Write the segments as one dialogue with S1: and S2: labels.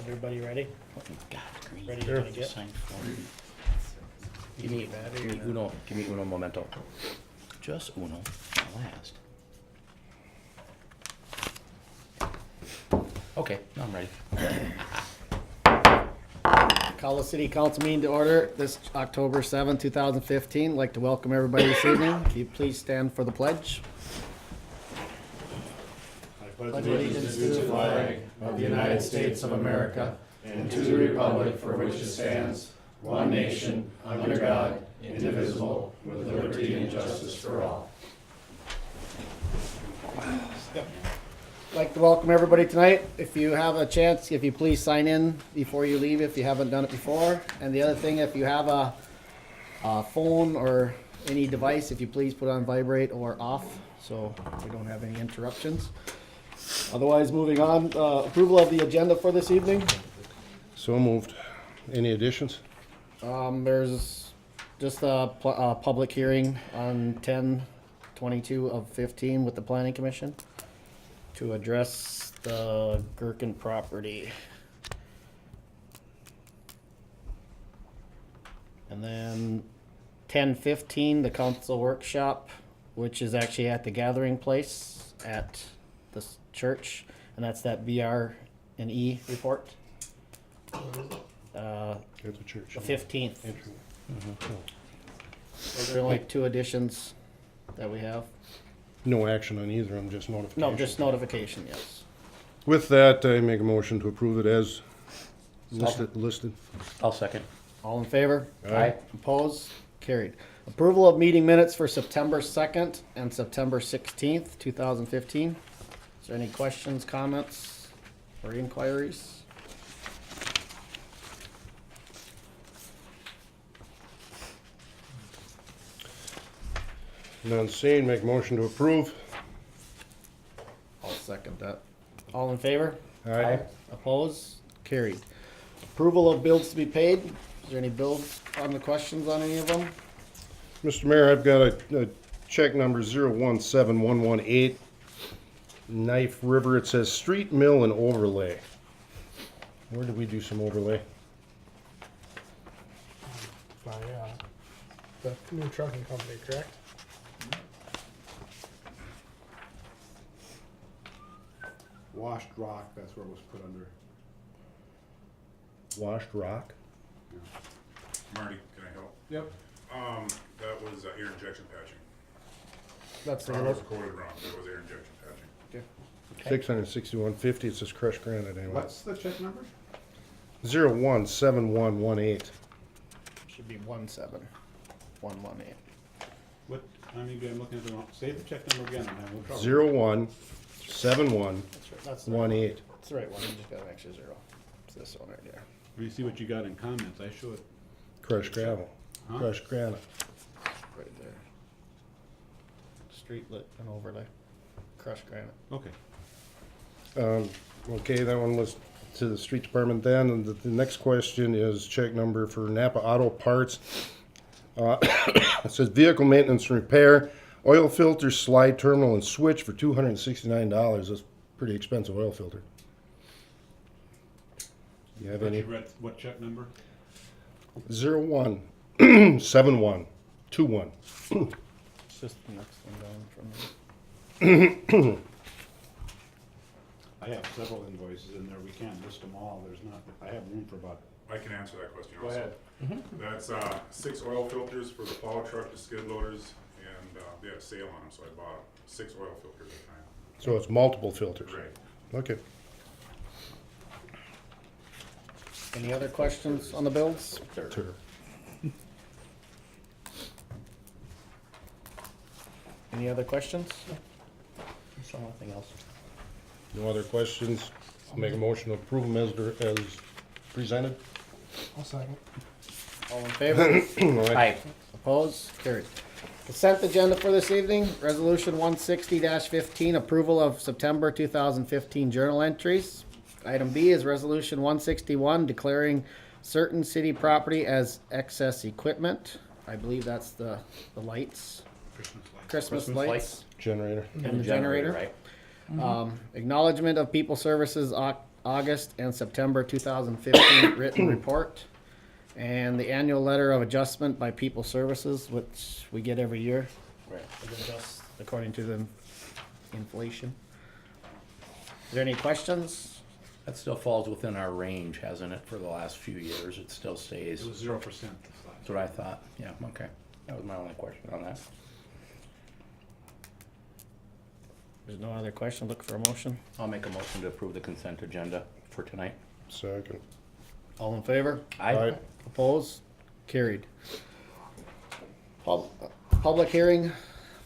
S1: Everybody ready?
S2: Oh my God, green.
S1: Ready
S3: Sure.
S1: to get?
S2: Sign form. Give me uno momento. Just uno, last. Okay, now I'm ready.
S4: Call the city council meeting to order this October 7, 2015. I'd like to welcome everybody this evening. Can you please stand for the pledge?
S5: I pledge allegiance to the flag of the United States of America and to the republic for which it stands, one nation, under God, indivisible, with liberty and justice for all.
S4: I'd like to welcome everybody tonight. If you have a chance, if you please sign in before you leave if you haven't done it before. And the other thing, if you have a phone or any device, if you please put on vibrate or off so we don't have any interruptions. Otherwise, moving on, approval of the agenda for this evening.
S3: So moved. Any additions?
S4: There's just a public hearing on 10/22 of 15 with the planning commission to address the Gherkin property. And then 10/15, the council workshop, which is actually at the gathering place at the church, and that's that VR and E report.
S3: At the church.
S4: The 15th.
S3: Entry.
S4: Those are only two additions that we have.
S3: No action on either of them, just notification.
S4: No, just notification, yes.
S3: With that, I make a motion to approve it as listed.
S2: I'll second.
S4: All in favor?
S3: Aye.
S4: Opposed? Carried. Approval of meeting minutes for September 2nd and September 16th, 2015. Is there any questions, comments, or inquiries?
S3: None seen, make a motion to approve.
S4: I'll second that. All in favor?
S3: Aye.
S4: Opposed? Carried. Approval of bills to be paid. Is there any bills on the questions on any of them?
S3: Mr. Mayor, I've got a check number 017118. Knife River, it says street mill and overlay. Where did we do some overlay?
S6: By the new trucking company, correct?
S5: Washed rock, that's where it was put under.
S3: Washed rock?
S7: Marty, can I help?
S5: Yep.
S7: That was air injection patching.
S4: That's the
S7: Probably was quoted wrong, that was air injection patching.
S3: 661.50, it says crushed granite anyway.
S5: What's the check number?
S3: 017118.
S4: Should be 17118.
S5: What, I mean, I'm looking at the wrong, say the check number again, I'm having a trouble.
S3: 017118.
S4: That's right. That's the right one. That's the right one. You just got an extra zero. It's this one right there.
S5: You see what you got in comments, I show it.
S3: Crushed gravel.
S5: Huh?
S3: Crushed granite.
S4: Right there. Street lit and overlay. Crushed granite.
S5: Okay.
S3: Okay, that one was to the street department then, and the next question is check number for Napa Auto Parts. It says vehicle maintenance and repair, oil filter, slide terminal, and switch for $269. That's pretty expensive oil filter. You have
S5: But
S3: any?
S5: you read what check number?
S3: 017121.
S4: It's just the next one down from there.
S5: I have several invoices in there, we can't list them all, there's not, I have room for about.
S7: I can answer that question
S5: Go
S7: also.
S5: ahead.
S7: That's 6 oil filters for the plow truck, the skid loaders, and they had a sale on them, so I bought 6 oil filters at a time.
S3: So it's multiple filters.
S7: Right.
S3: Okay.
S4: Any other questions on the bills?
S3: Sure.
S4: Any other questions?
S2: So nothing else.
S3: No other questions? I'll make a motion to approve them as presented.
S6: I'll second.
S4: All in favor?
S3: All right.
S2: Aye.
S4: Opposed? Carried. Consent agenda for this evening, Resolution 160-15, approval of September 2015 journal entries. Item B is Resolution 161, declaring certain city property as excess equipment. I believe that's the lights, Christmas lights.
S3: Generator.
S4: And the generator.
S2: Right.
S4: Acknowledgement of people services August, and September 2015 written report, and the annual letter of adjustment by People Services, which we get every year.
S2: Right.
S4: It adjusts according to the inflation. Is there any questions?
S2: That still falls within our range, hasn't it, for the last few years? It still stays.
S5: It was 0% this last.
S2: That's what I thought. Yeah, okay. That was my only question on that.
S4: There's no other question. Look for a motion.
S2: I'll make a motion to approve the consent agenda for tonight.
S3: Second.
S4: All in favor?
S3: Aye.
S4: Opposed? Carried. Public hearing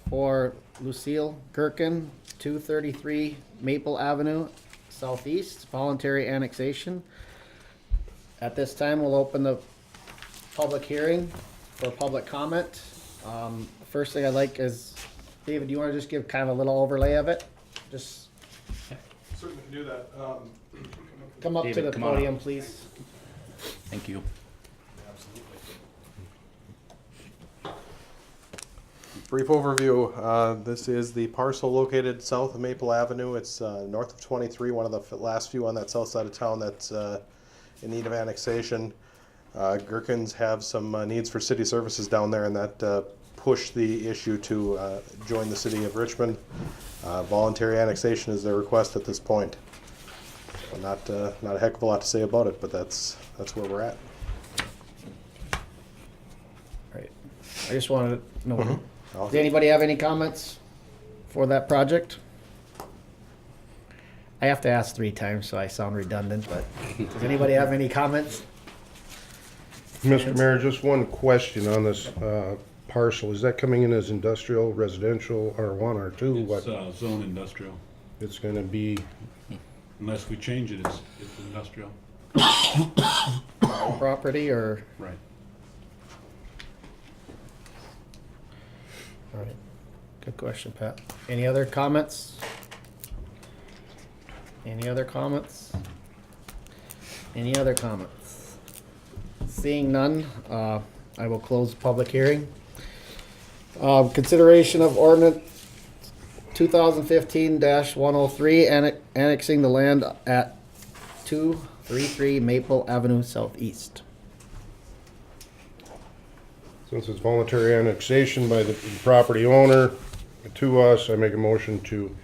S4: for Lucille Gherkin, 233 Maple Avenue Southeast, voluntary annexation. At this time, we'll open the public hearing for public comment. First thing I'd like is, David, do you want to just give kind of a little overlay of it? Just
S5: Certainly can do that.
S4: come up to
S2: David,
S4: the
S2: come on up.
S4: podium, please.
S2: Thank you.
S1: Brief overview. This is the parcel located south of Maple Avenue. It's north of 23, one of the last few on that south side of town that's in need of annexation. Gherkins have some needs for city services down there, and that pushed the issue to join the city of Richmond. Voluntary annexation is their request at this point. So not a heck of a lot to say about it, but that's where we're at.
S4: Right. I just wanted to know,
S1: All
S4: does anybody have any comments for that project? I have to ask 3 times, so I sound redundant, but does anybody have any comments?
S3: Mr. Mayor, just one question on this parcel. Is that coming in as industrial, residential, R1, R2? What?
S8: It's zone industrial.
S3: It's gonna be,
S8: Unless we change it, it's industrial.
S4: Property or?
S8: Right.
S4: All right. Good question, Pat. Any other comments? Any other comments? Any other comments? Seeing none, I will close the public hearing. Consideration of ordinance 2015-103, annexing the land at 233 Maple Avenue Southeast.
S3: since it's voluntary annexation by the property owner to us, I make a motion to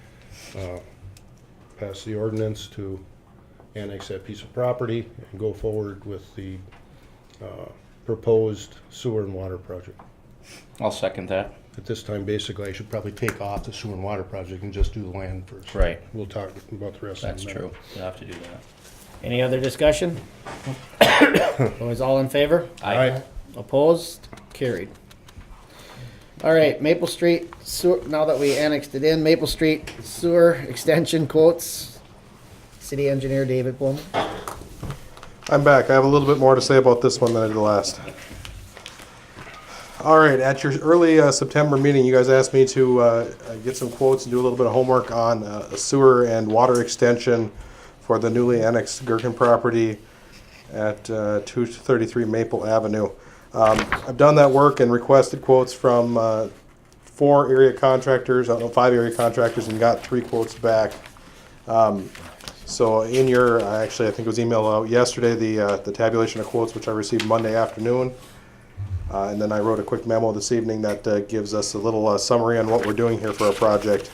S3: pass the ordinance to annex that piece of property and go forward with the proposed sewer and water project.
S2: I'll second that.
S3: At this time, basically, I should probably take off the sewer and water project and just do the land first.
S2: Right.
S3: We'll talk about the rest of it.
S2: That's true. You'll have to do that.
S4: Any other discussion? Always all in favor?
S3: Aye.
S4: Opposed? Carried. All right, Maple Street sewer, now that we annexed it in, Maple Street sewer extension quotes. City Engineer David Blum.
S1: I'm back. I have a little bit more to say about this one than I did last. All right, at your early September meeting, you guys asked me to get some quotes and do a little bit of homework on a sewer and water extension for the newly annexed Gherkin property at 233 Maple Avenue. I've done that work and requested quotes from 5 area contractors, and got 3 quotes back. So in your, actually, I think it was emailed out yesterday, the tabulation of quotes, which I received Monday afternoon. And then I wrote a quick memo this evening that gives us a little summary on what we're doing here for our project.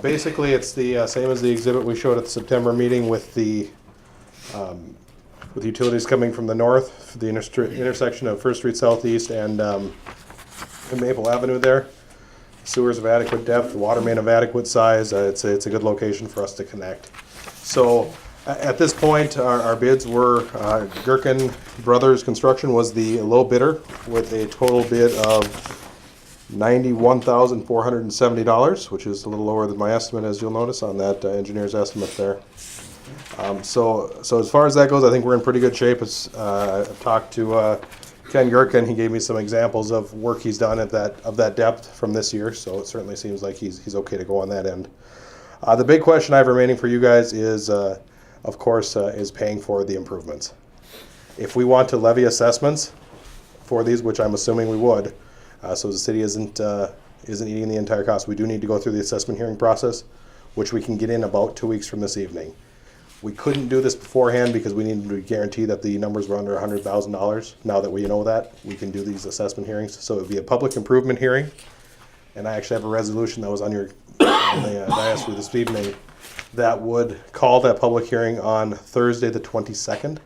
S1: Basically, it's the same as the exhibit we showed at the September meeting with the utilities coming from the north, the intersection of First Street Southeast and Maple Avenue there. Sewers of adequate depth, water main of adequate size. It's a good location for us to connect. So at this point, our bids were Gherkin Brothers Construction was the low bidder with a total bid of $91,470, which is a little lower than my estimate, as you'll notice on that engineer's estimate there. So as far as that goes, I think we're in pretty good shape. I've talked to Ken Gherkin. He gave me some examples of work he's done of that depth from this year. So it certainly seems like he's okay to go on that end. The big question I have remaining for you guys is, of course, is paying for the improvements. If we want to levy assessments for these, which I'm assuming we would, so the city isn't eating the entire cost, we do need to go through the assessment hearing process, which we can get in about 2 weeks from this evening. We couldn't do this beforehand because we needed to guarantee that the numbers were under $100,000. Now that we know that, we can do these assessment hearings. So it would be a public improvement hearing. And I actually have a resolution that was on your dais for this evening that would call that public hearing on Thursday, the 22nd.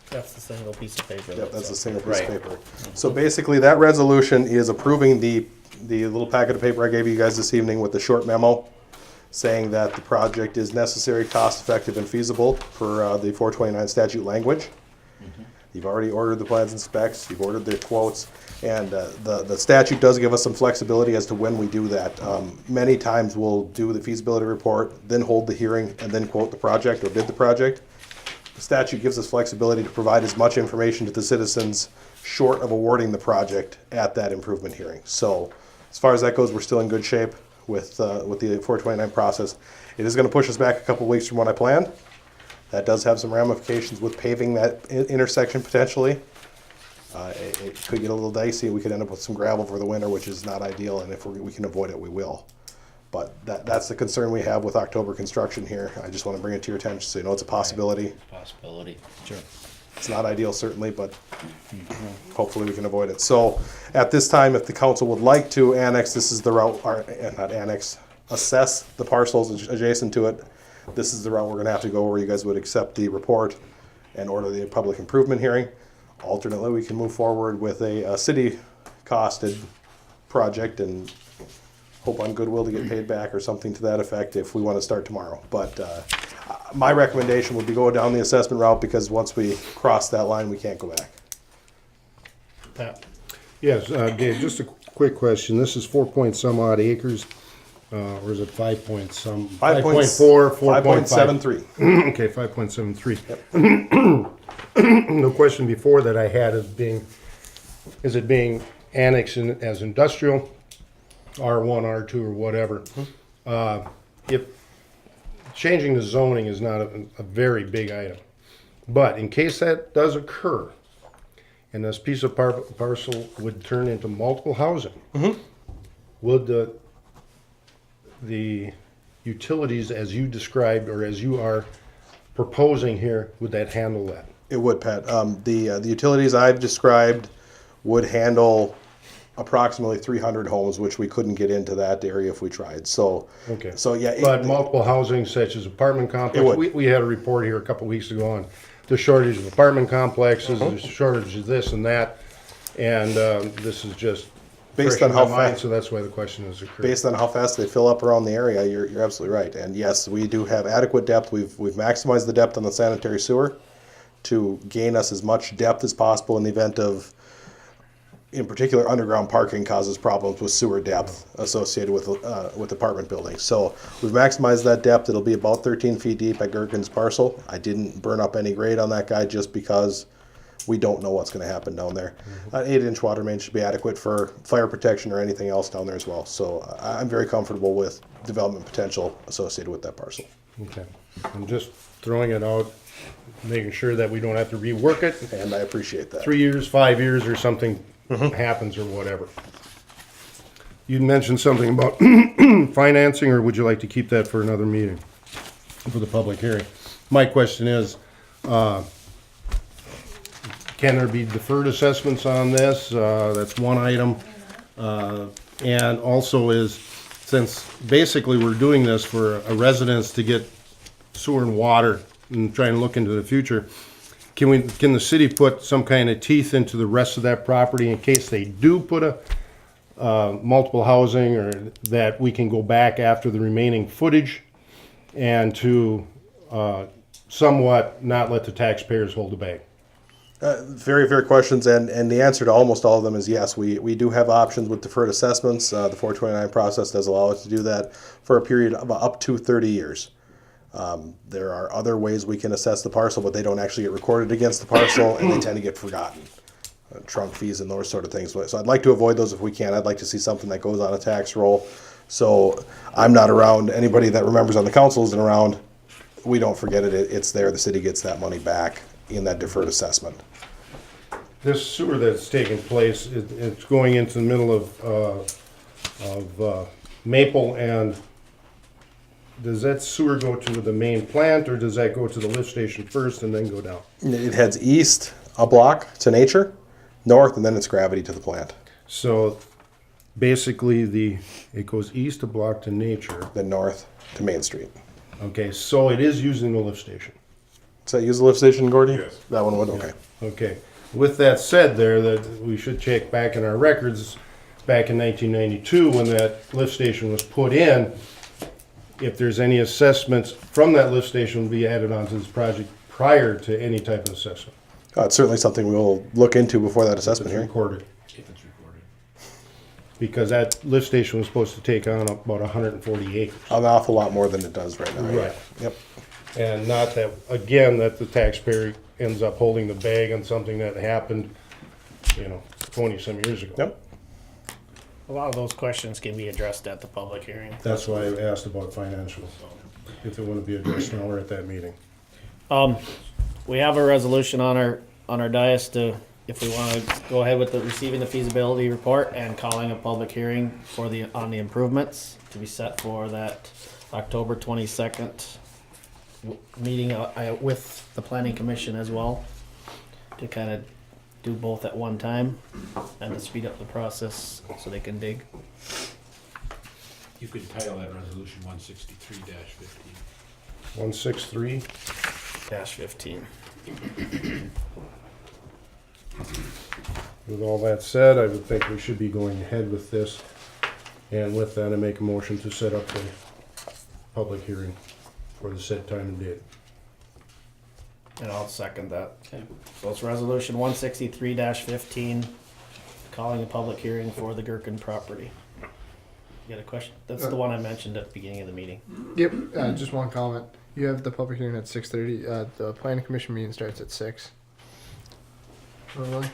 S4: That's the single piece of paper.
S1: Yep, that's a single piece of
S2: Right.
S1: paper. So basically, that resolution is approving the little packet of paper I gave you guys this evening with the short memo saying that the project is necessary, cost-effective, and feasible for the 429 statute language. You've already ordered the plans and specs, you've ordered the quotes, and the statute does give us some flexibility as to when we do that. Many times we'll do the feasibility report, then hold the hearing, and then quote the project or bid the project. The statute gives us flexibility to provide as much information to the citizens short of awarding the project at that improvement hearing. So as far as that goes, we're still in good shape with the 429 process. It is going to push us back a couple weeks from what I planned. That does have some ramifications with paving that intersection potentially. It could get a little dicey. We could end up with some gravel for the winter, which is not ideal, and if we can avoid it, we will. But that's the concern we have with October construction here. I just want to bring it to your attention so you know it's a possibility.
S2: Possibility. Sure.
S1: It's not ideal, certainly, but hopefully we can avoid it. So at this time, if the council would like to annex, this is the route, or not annex, assess the parcels adjacent to it. This is the route we're going to have to go where you guys would accept the report and order the public improvement hearing. Alternately, we can move forward with a city costed project and hope on goodwill to get paid back or something to that effect if we want to start tomorrow. But my recommendation would be go down the assessment route because once we cross that line, we can't go back.
S3: Pat? Yes, Dave, just a quick question. This is 4 point some odd acres, or is it 5 point some? 5.4, 4.5.
S1: 5.73.
S3: Okay, 5.73. No question before that I had is it being annexed as industrial, R1, R2, or whatever? If changing the zoning is not a very big item, but in case that does occur, and this piece of parcel would turn into multiple housing, would the utilities as you described or as you are proposing here, would that handle that?
S1: It would, Pat. The utilities I've described would handle approximately 300 homes, which we couldn't get into that area if we tried. So,
S3: Okay.
S1: So yeah.
S3: But multiple housing such as apartment complexes, we had a report here a couple weeks ago on the shortage of apartment complexes, the shortage of this and that, and this is just
S1: Based
S3: fresh
S1: on
S3: in
S1: how
S3: my mind,
S1: fast-
S3: so that's why the question has occurred.
S1: Based on how fast they fill up around the area, you're absolutely right. And yes, we do have adequate depth. We've maximized the depth on the sanitary sewer to gain us as much depth as possible in the event of, in particular, underground parking causes problems with sewer depth associated with apartment buildings. So we've maximized that depth. It'll be about 13 feet deep at Gherkin's parcel. I didn't burn up any grade on that guy just because we don't know what's going to happen down there. An 8-inch water main should be adequate for fire protection or anything else down there as well. So I'm very comfortable with development potential associated with that parcel.
S3: Okay, I'm just throwing it out, making sure that we don't have to rework it.
S1: And I appreciate that.
S3: 3 years, 5 years, or something happens or whatever. You mentioned something about financing, or would you like to keep that for another meeting, for the public hearing? My question is, can there be deferred assessments on this? That's one item. And also is, since basically we're doing this for a residence to get sewer and water and try and look into the future, can the city put some kind of teeth into the rest of that property in case they do put a multiple housing, or that we can go back after the remaining footage and to somewhat not let the taxpayers hold the bag?
S1: Very fair questions, and the answer to almost all of them is yes. We do have options with deferred assessments. The 429 process does allow us to do that for a period of up to 30 years. There are other ways we can assess the parcel, but they don't actually get recorded against the parcel, and they tend to get forgotten. Trunk fees and those sort of things. So I'd like to avoid those if we can. I'd like to see something that goes on a tax roll. So I'm not around. Anybody that remembers on the council isn't around. We don't forget it. It's there. The city gets that money back in that deferred assessment.
S3: This sewer that's taking place, it's going into the middle of Maple and does that sewer go to the main plant, or does that go to the lift station first and then go down?
S1: It heads east a block to nature, north, and then it's gravity to the plant.
S3: So basically it goes east a block to nature.
S1: Then north to Main Street.
S3: Okay, so it is using the lift station.
S1: Does that use the lift station, Gordy?
S7: Yes.
S1: That one would, okay.
S3: Okay. With that said there, that we should check back in our records, back in 1992 when that lift station was put in, if there's any assessments from that lift station will be added onto this project prior to any type of assessment.
S1: It's certainly something we'll look into before that assessment
S3: It's
S1: hearing.
S3: recorded.
S8: If it's recorded.
S3: Because that lift station was supposed to take on about 140 acres.
S1: An awful lot more than it does right now.
S3: Right.
S1: Yep.
S3: And not that, again, that the taxpayer ends up holding the bag on something that happened, 20-some years ago.
S1: Yep.
S4: A lot of those questions can be addressed at the public hearing.
S3: That's why I asked about financials, if it wouldn't be addressed now or at that meeting.
S4: We have a resolution on our dais to, if we want to go ahead with receiving the feasibility report and calling a public hearing on the improvements to be set for that October 22nd meeting with the planning commission as well, to kind of do both at one time and to speed up the process so they can dig.
S8: You could title that resolution 163-15.
S3: 163,
S4: -15.
S3: with all that said, I would think we should be going ahead with this. And with that, I make a motion to set up the public hearing for the set time and date.
S4: And I'll second that.
S2: Okay.
S4: So it's resolution 163-15, calling a public hearing for the Gherkin property. You got a question? That's the one I mentioned at the beginning of the meeting.
S6: Yep. Just one comment. You have the public hearing at 6:30. The planning commission meeting starts at 6. Oh, really?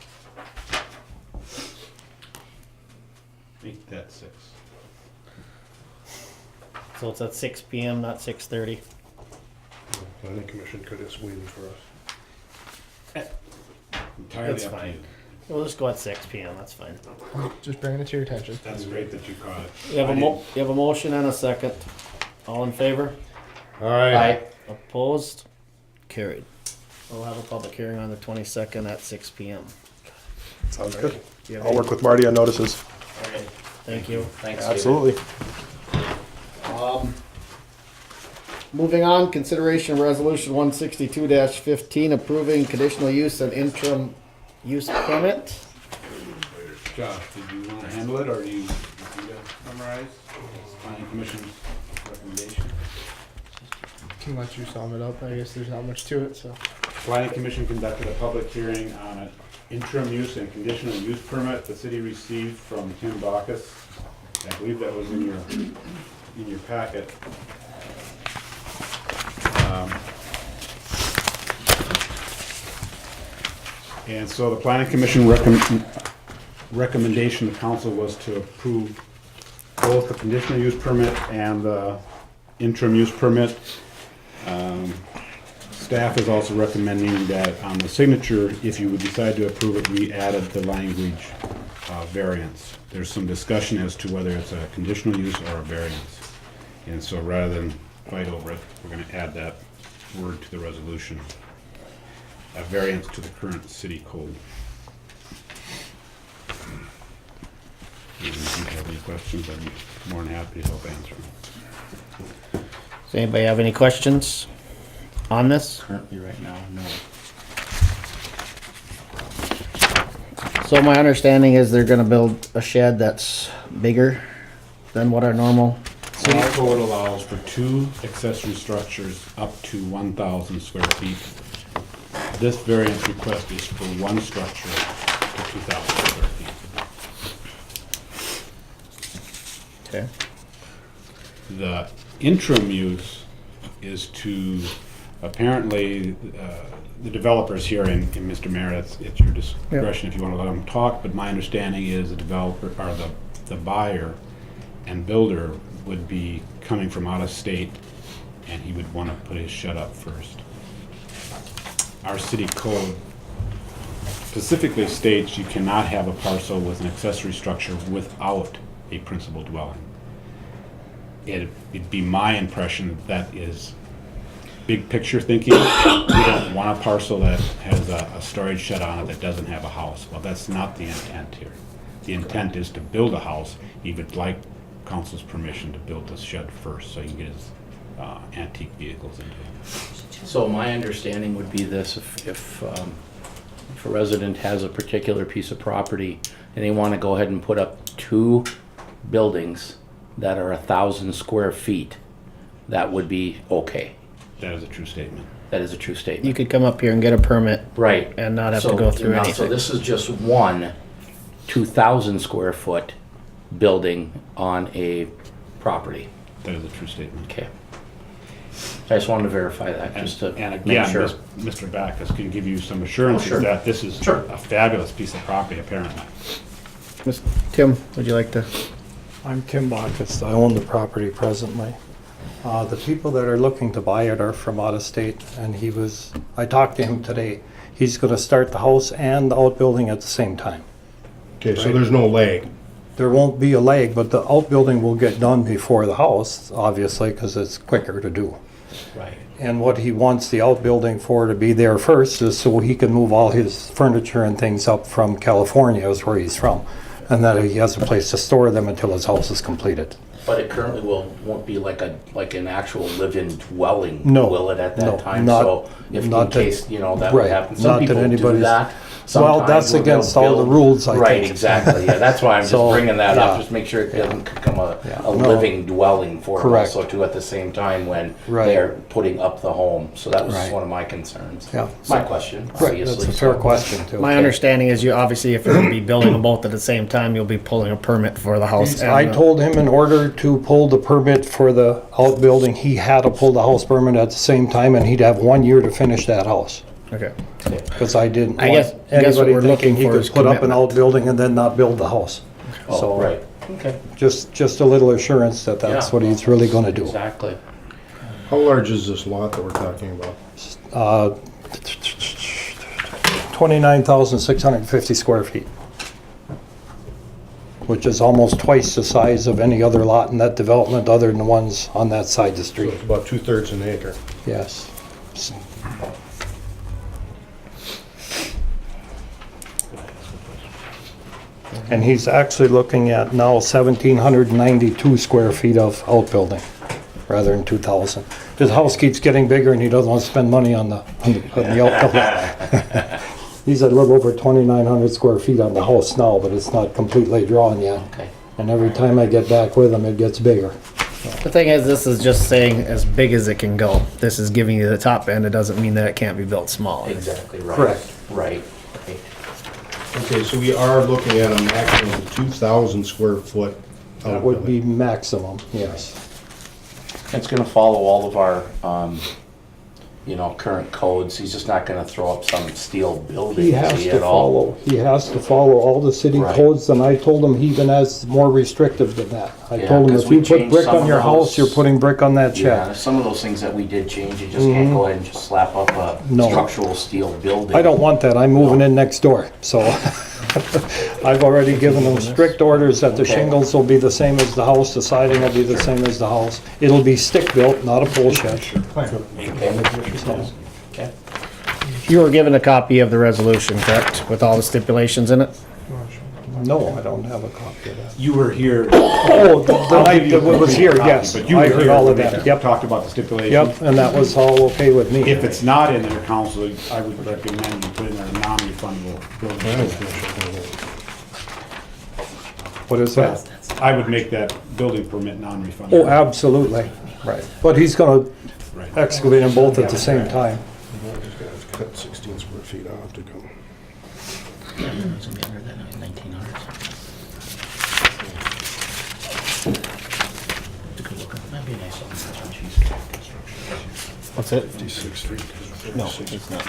S8: Make that 6.
S4: So it's at 6 p.m., not 6:30.
S3: The planning commission could have waited for us.
S8: Entirely
S4: That's
S8: up to
S4: fine.
S8: you.
S4: We'll just go at 6 p.m. That's fine.
S6: Just bringing it to your attention.
S8: That's great that you caught it.
S4: You have a motion and a second. All in favor?
S3: All right.
S4: Opposed? Carried. We'll have a public hearing on the 22nd at 6 p.m.
S1: Sounds good.
S4: You have
S1: I'll
S4: any-
S1: work with Marty on notices.
S4: Thank you.
S2: Thanks.
S1: Absolutely.
S4: Moving on, consideration of resolution 162-15, approving conditional use and interim use permit.
S8: Josh, did you want to handle it, or do you summarize planning commission's recommendation?
S6: Can let you sum it up. I guess there's not much to it, so.
S8: Planning commission conducted a public hearing on an interim use and conditional use permit the city received from Tim Bacchus. I believe that was in your packet. And so the planning commission recommendation to council was to approve both the conditional use permit and the interim use permit. Staff is also recommending that on the signature, if you would decide to approve it, we added the language variance. There's some discussion as to whether it's a conditional use or a variance. And so rather than fight over it, we're going to add that word to the resolution. A variance to the current city code. And if you have any questions, I'm more than happy to help answer them.
S4: Does anybody have any questions on this?
S2: Currently, right now, no.
S4: So my understanding is they're gonna build a shed that's bigger than what our normal.
S8: City code allows for 2 accessory structures up to 1,000 square feet. This variance request is for 1 structure to 2,000 square feet.
S4: Okay.
S8: The interim use is to, apparently, the developers here, and Mr. Mayor, it's your discretion if you want to let them talk, but my understanding is the developer, or the buyer and builder would be coming from out of state, and he would want to put his shed up first. Our city code specifically states you cannot have a parcel with an accessory structure without a principal dwelling. it'd be my impression that is big picture thinking. We don't want a parcel that has a storage shed on it that doesn't have a house. Well, that's not the intent here. The intent is to build a house. He would like council's permission to build this shed first, so he can get his antique vehicles into it.
S2: So my understanding would be this, if a resident has a particular piece of property and they want to go ahead and put up 2 buildings that are 1,000 square feet, that would be okay.
S8: That is a true statement.
S2: That is a true statement.
S4: You could come up here and get a permit
S2: Right.
S4: and not have
S2: So
S4: to go through
S2: now,
S4: anything.
S2: So this is just one 2,000 square foot building on a property.
S8: That is a true statement.
S2: Okay. I just wanted to verify that, just to
S8: And
S2: make
S8: again,
S2: sure.
S8: Mr. Backus can give you some assurances
S2: sure.
S8: that this is
S2: Sure.
S8: a fabulous piece of property, apparently.
S4: Tim, would you like to?
S9: I'm Tim Bacchus. I own the property presently. The people that are looking to buy it are from out of state, and I talked to him today. He's gonna start the house and the outbuilding at the same time.
S3: Okay, so there's no lag.
S9: There won't be a lag, but the outbuilding will get done before the house, obviously, because it's quicker to do.
S2: Right.
S9: And what he wants the outbuilding for to be there first is so he can move all his furniture and things up from California, is where he's from. And that he has a place to store them until his house is completed.
S2: But it currently won't be like an actual live-in dwelling,
S9: No,
S2: will it, at that
S9: no,
S2: time?
S9: not-
S2: So if in
S9: not that-
S2: case, that would
S9: right,
S2: happen.
S9: not
S2: Some
S9: that
S2: people do
S9: anybody's-
S2: that.
S9: Well,
S2: sometimes
S9: that's
S2: where they'll
S9: against all the
S2: build-
S9: rules, I
S2: Right,
S9: think.
S2: exactly. Yeah, that's why I'm just
S9: So,
S2: bringing that
S9: yeah.
S2: up, just make sure it doesn't become a
S9: No.
S2: living dwelling for them
S9: Correct.
S2: also too at the same time when
S9: Right.
S2: they're putting up the home. So that was
S9: Right.
S2: one of my concerns.
S9: Yeah.
S2: My question,
S9: Right,
S2: obviously.
S9: that's a fair
S2: so-
S9: question, too.
S4: My understanding is you obviously, if you're going to be building them both at the same time, you'll be pulling a permit for the house.
S9: I
S4: and,
S9: told him in order to pull the permit for the outbuilding, he had to pull the house permit at the same time, and he'd have 1 year to finish that house.
S4: Okay.
S9: Because I didn't
S4: I
S9: want
S4: guess what
S9: anybody
S4: we're
S9: thinking
S4: looking
S9: he
S4: for
S9: could
S4: is
S9: put up an
S4: commitment.
S9: outbuilding and then not build the house.
S2: Oh,
S9: So,
S2: right. Okay.
S9: just a little assurance that that's
S2: Yeah.
S9: what he's really gonna do.
S2: Exactly.
S3: How large is this lot that we're talking about?
S9: 29,650 square feet, which is almost twice the size of any other lot in that development other than the ones on that side of the
S3: So
S9: street.
S3: it's about 2/3 an acre.
S9: Yes. And he's actually looking at now 1,792 square feet of outbuilding, rather than 2,000. His house keeps getting bigger and he doesn't want to spend money on the outbuilding. He's a little over 2,900 square feet on the house now, but it's not completely drawn yet.
S2: Okay.
S9: And every time I get back with him, it gets bigger.
S4: The thing is, this is just saying as big as it can go. This is giving you the top end. It doesn't mean that it can't be built smaller.
S2: Exactly right.
S9: Correct.
S2: Right. Right.
S3: Okay, so we are looking at a maximum of 2,000 square foot
S9: That would
S3: outbuilding.
S9: be maximum, yes.
S2: It's gonna follow all of our, current codes. He's just not gonna throw up some steel building,
S9: He
S2: is
S9: has
S2: he,
S9: to
S2: at all?
S9: follow all the city
S2: Right.
S9: codes, and I told him he even has more restrictive than that. I
S2: Yeah,
S9: told him
S2: 'cause
S9: if
S2: we
S9: you put
S2: changed
S9: brick
S2: some
S9: on
S2: of
S9: your
S2: those.
S9: house, you're putting brick on that
S2: Yeah,
S9: shed.
S2: some of those things that we did change, you just can't go ahead and just slap up a
S9: No.
S2: structural steel building.
S9: I don't want that, I'm moving in next door, so I've already given them strict orders that the
S2: Okay.
S9: shingles will be the same as the house, the siding will be the same as the house. It'll be stick-built, not a pole shed.
S2: Okay.
S4: You were given a copy of the resolution, correct? With all the stipulations in it?
S9: No, I don't have a copy of that.
S8: You were here.
S9: Oh, the
S8: I'll
S9: night
S8: give you a
S9: that was
S8: complete
S9: here,
S8: copy,
S9: yes.
S8: But you
S9: I
S8: were
S9: heard
S8: here
S9: all of
S8: when
S9: that,
S8: we
S9: yep.
S8: talked about the stipulation.
S9: Yep, and that was all okay with me.
S8: If it's not in there, council, I would recommend you put in there a non-refundable building permit.
S9: What is that?
S8: I would make that building permit non-refundable.
S9: Oh, absolutely, right. But he's gonna
S8: Right.
S9: excavate them both at the same time.
S3: Cut 16 square feet off to go.
S4: What's it?
S3: 56 feet.
S4: No, it's not.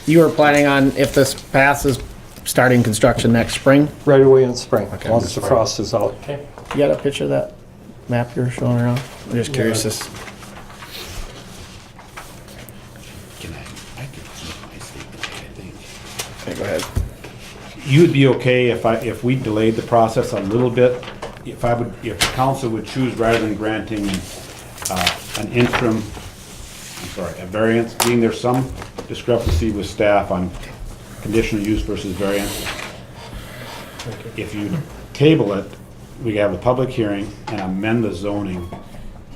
S4: You were planning on, if this passes, starting construction next spring?
S9: Right away in spring,
S4: Okay.
S9: once the frost is out.
S2: Okay.
S4: You got a picture of that map you're showing around? I'm just curious.
S8: Can I could keep my statement, I think.
S4: Okay, go ahead.
S8: You would be okay if we delayed the process a little bit if the council would choose, rather than granting an interim, a variance, being there's some discrepancy with staff on conditional use versus variance, if you table it, we have a public hearing and amend the zoning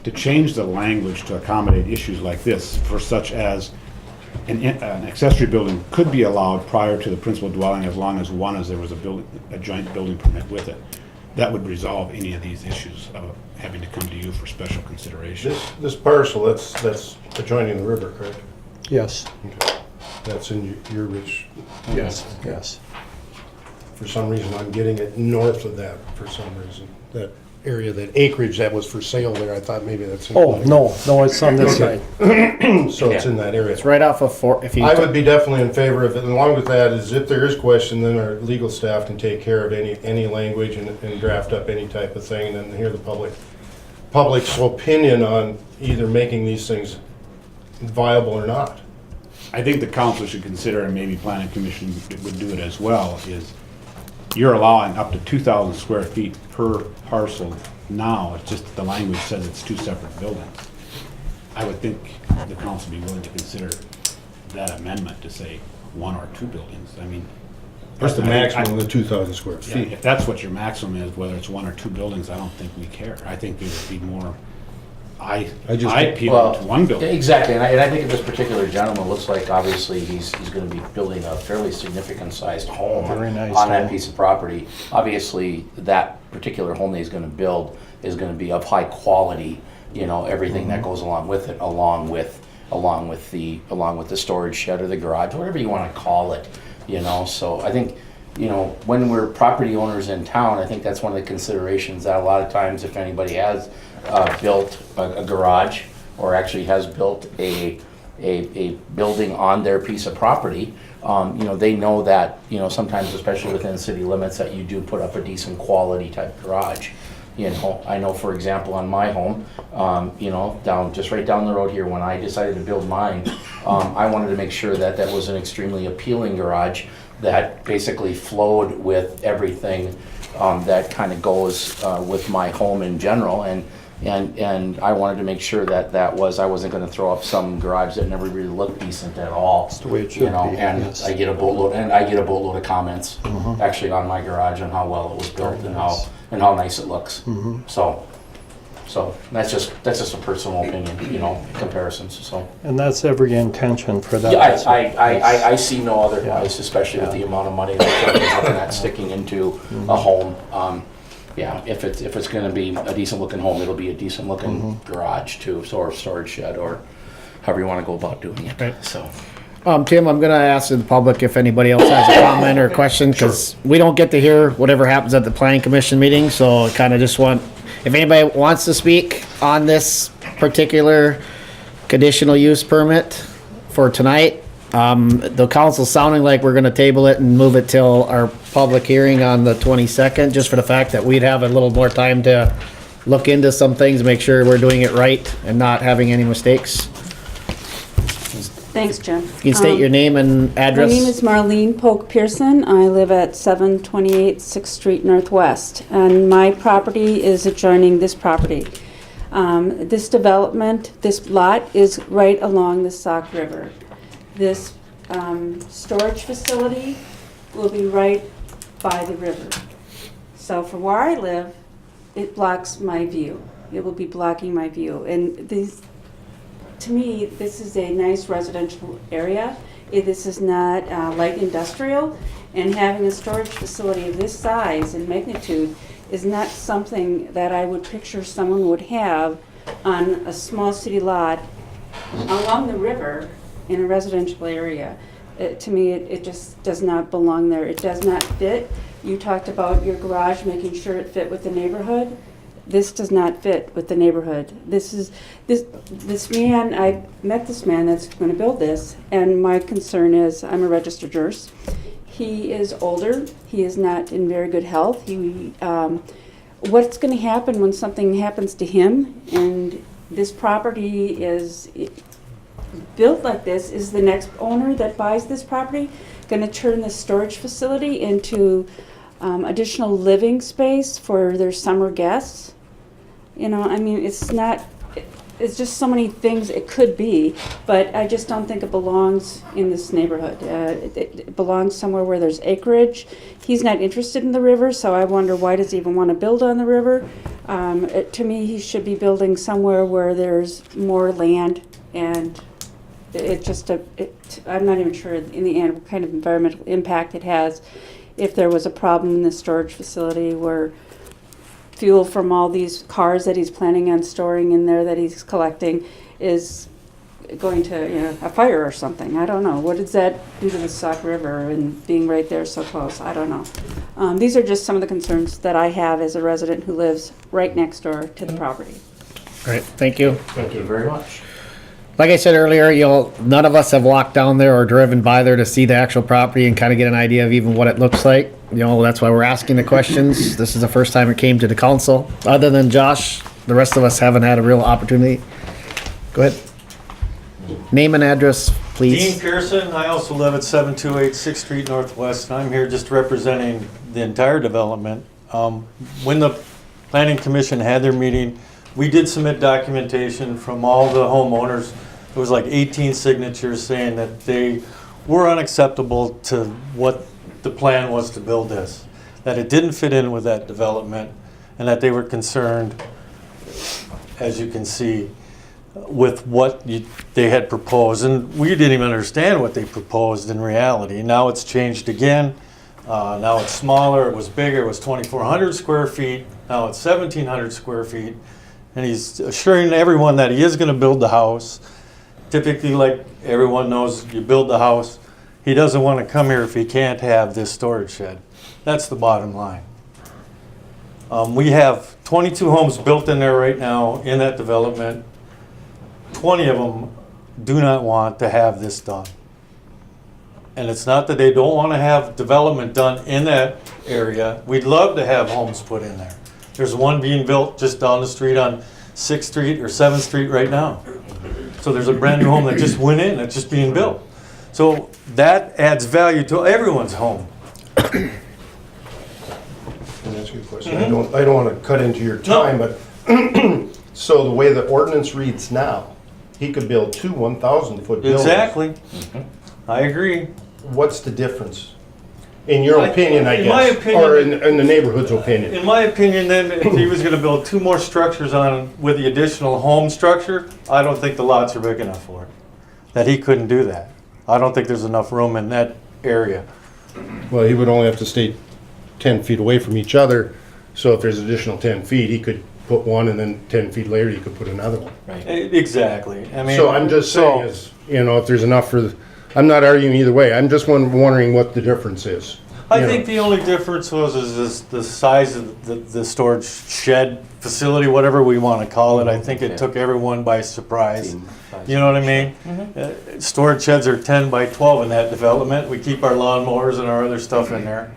S8: to change the language to accommodate issues like this, for such as an accessory building could be allowed prior to the principal dwelling as long as there was a joint building permit with it. That would resolve any of these issues of having to come to you for special consideration.
S3: This parcel, that's adjoining the river, correct?
S9: Yes,
S3: Okay. That's in your Rich.
S9: yes, yes.
S3: For some reason, I'm getting it north of that for some reason. That area, that acreage that was for sale there, I thought maybe that's.
S9: Oh, no, it's on this side.
S3: So it's in that area.
S4: It's right off of if you.
S3: I would be definitely in favor of it, and along with that is if there is question, then our legal staff can take care of any language and draft up any type of thing, and then hear the public's opinion on either making these things viable or not.
S8: I think the council should consider, and maybe planning commission would do it as well, is you're allowing up to 2,000 square feet per parcel now. It's just that the language says it's two separate buildings. I would think the council would be willing to consider that amendment to say one or two buildings. I mean,
S3: That's the
S8: personally,
S3: maximum of the 2,000 square
S8: yeah,
S3: feet.
S8: if that's what your maximum is, whether it's one or two buildings, I don't think we care. I think there would be more I appeal to one building.
S2: Exactly, and I think this particular gentleman looks like obviously he's gonna be building a fairly significant sized home
S9: Very nice
S2: on that
S9: home.
S2: piece of property. Obviously, that particular home that he's gonna build is gonna be of high quality, you know, everything that goes along with it, along with the storage shed or the garage, whatever you wanna call it, you know, so I think, you know, when we're property owners in town, I think that's one of the considerations that a lot of times, if anybody has built a garage or actually has built a building on their piece of property, you know, they know that, you know, sometimes, especially within city limits, that you do put up a decent quality type garage. You know, I know, for example, on my home, you know, right down the road here, when I decided to build mine, I wanted to make sure that that was an extremely appealing garage that basically flowed with everything that kind of goes with my home in general, and I wanted to make sure that I wasn't going to throw up some garage that never really looked decent at all. That's
S9: the way it should
S2: you know,
S9: be,
S2: and
S9: yes.
S2: I get a boatload of comments actually on my garage on how well it was built and how nice it looks. So that's just a personal opinion, you know, comparisons. So
S9: And that's every intention for that.
S2: yeah, I see no otherwise, especially with the amount of money that we're looking at sticking into a home. Yeah, if it's going to be a decent looking home, it'll be a decent looking garage too, or storage shed, or however you want to go about doing it.
S4: Right.
S2: So.
S4: Tim, I'm gonna ask the public if anybody else has a comment or a question, because we don't get to hear whatever happens at the planning commission meeting, so I kinda just want, if anybody wants to speak on this particular conditional use permit for tonight, the council's sounding like we're gonna table it and move it till our public hearing on the 22nd, just for the fact that we'd have a little more time to look into some things, make sure we're doing it right and not having any mistakes.
S10: Thanks, Jim.
S4: You can state your name and
S10: My
S4: address.
S10: name is Marlene Polk Pearson. I live at 728 6th Street Northwest, and my property is adjoining this property. This development, this lot is right along the Sauk River. This storage facility will be right by the river. So from where I live, it blocks my view. It will be blocking my view. And to me, this is a nice residential area. This is not light industrial, and having a storage facility of this size and magnitude is not something that I would picture someone would have on a small city lot along the river in a residential area. To me, it just does not belong there. It does not fit. You talked about your garage, making sure it fit with the neighborhood. This does not fit with the neighborhood. This man, I met this man that's going to build this, and my concern is, I'm a registered nurse. He is older. He is not in very good health. What's going to happen when something happens to him? And this property is built like this. Is the next owner that buys this property going to turn this storage facility into additional living space for their summer guests. You know, I mean, it's just so many things it could be, but I just don't think it belongs in this neighborhood. It belongs somewhere where there's acreage. He's not interested in the river, so I wonder why does he even want to build on the river? To me, he should be building somewhere where there's more land, and I'm not even sure in the end what kind of environmental impact it has if there was a problem in the storage facility where fuel from all these cars that he's planning on storing in there that he's collecting is going to, you know, a fire or something. I don't know. What does that do to the Sauk River and being right there so close? I don't know. These are just some of the concerns that I have as a resident who lives right next door to the property.
S4: All right, thank you.
S2: Thank you very much.
S4: Like I said earlier, none of us have walked down there or driven by there to see the actual property and kind of get an idea of even what it looks like. That's why we're asking the questions. This is the first time it came to the council. Other than Josh, the rest of us haven't had a real opportunity. Go ahead. Name and address, please.
S11: Dean Pearson, I also live at 728 6th Street Northwest, and I'm here just representing the entire development. When the Planning Commission had their meeting, we did submit documentation from all the homeowners. It was like 18 signatures saying that they were unacceptable to what the plan was to build this, that it didn't fit in with that development, and that they were concerned, as you can see, with what they had proposed. And we didn't even understand what they proposed in reality. Now it's changed again. Now it's smaller, it was bigger, it was 2,400 square feet, now it's 1,700 square feet. And he's assuring everyone that he is going to build the house. Typically, like everyone knows, you build the house. He doesn't want to come here if he can't have this storage shed. That's the bottom line. We have 22 homes built in there right now in that development. 20 of them do not want to have this done. And it's not that they don't want to have development done in that area. We'd love to have homes put in there. There's one being built just down the street on 6th Street or 7th Street right now. So there's a brand new home that just went in, that's just being built. So that adds value to everyone's home.
S3: Can I ask you a question? I don't want to cut into your time, but so the way the ordinance reads now, he could build two 1,000-foot buildings.
S11: Exactly. I agree.
S3: What's the difference? In your opinion, I
S11: in
S3: guess,
S11: my opinion,
S3: or in the neighborhood's opinion.
S11: In my opinion, then, if he was going to build 2 more structures on with the additional home structure, I don't think the lots are big enough for it. That he couldn't do that. I don't think there's enough room in that area.
S3: Well, he would only have to stay 10 feet away from each other. So if there's additional 10 feet, he could put one, and then 10 feet later, he could put another one.
S2: Right.
S11: Exactly. I mean,
S3: So I'm just saying is, if there's enough for, I'm not arguing either way. I'm just wondering what the difference is.
S11: I think the only difference is the size of the storage shed facility, whatever we want to call it. I think it took everyone by surprise. You know what I mean? Storage sheds are 10 by 12 in that development. We keep our lawnmowers and our other stuff in there.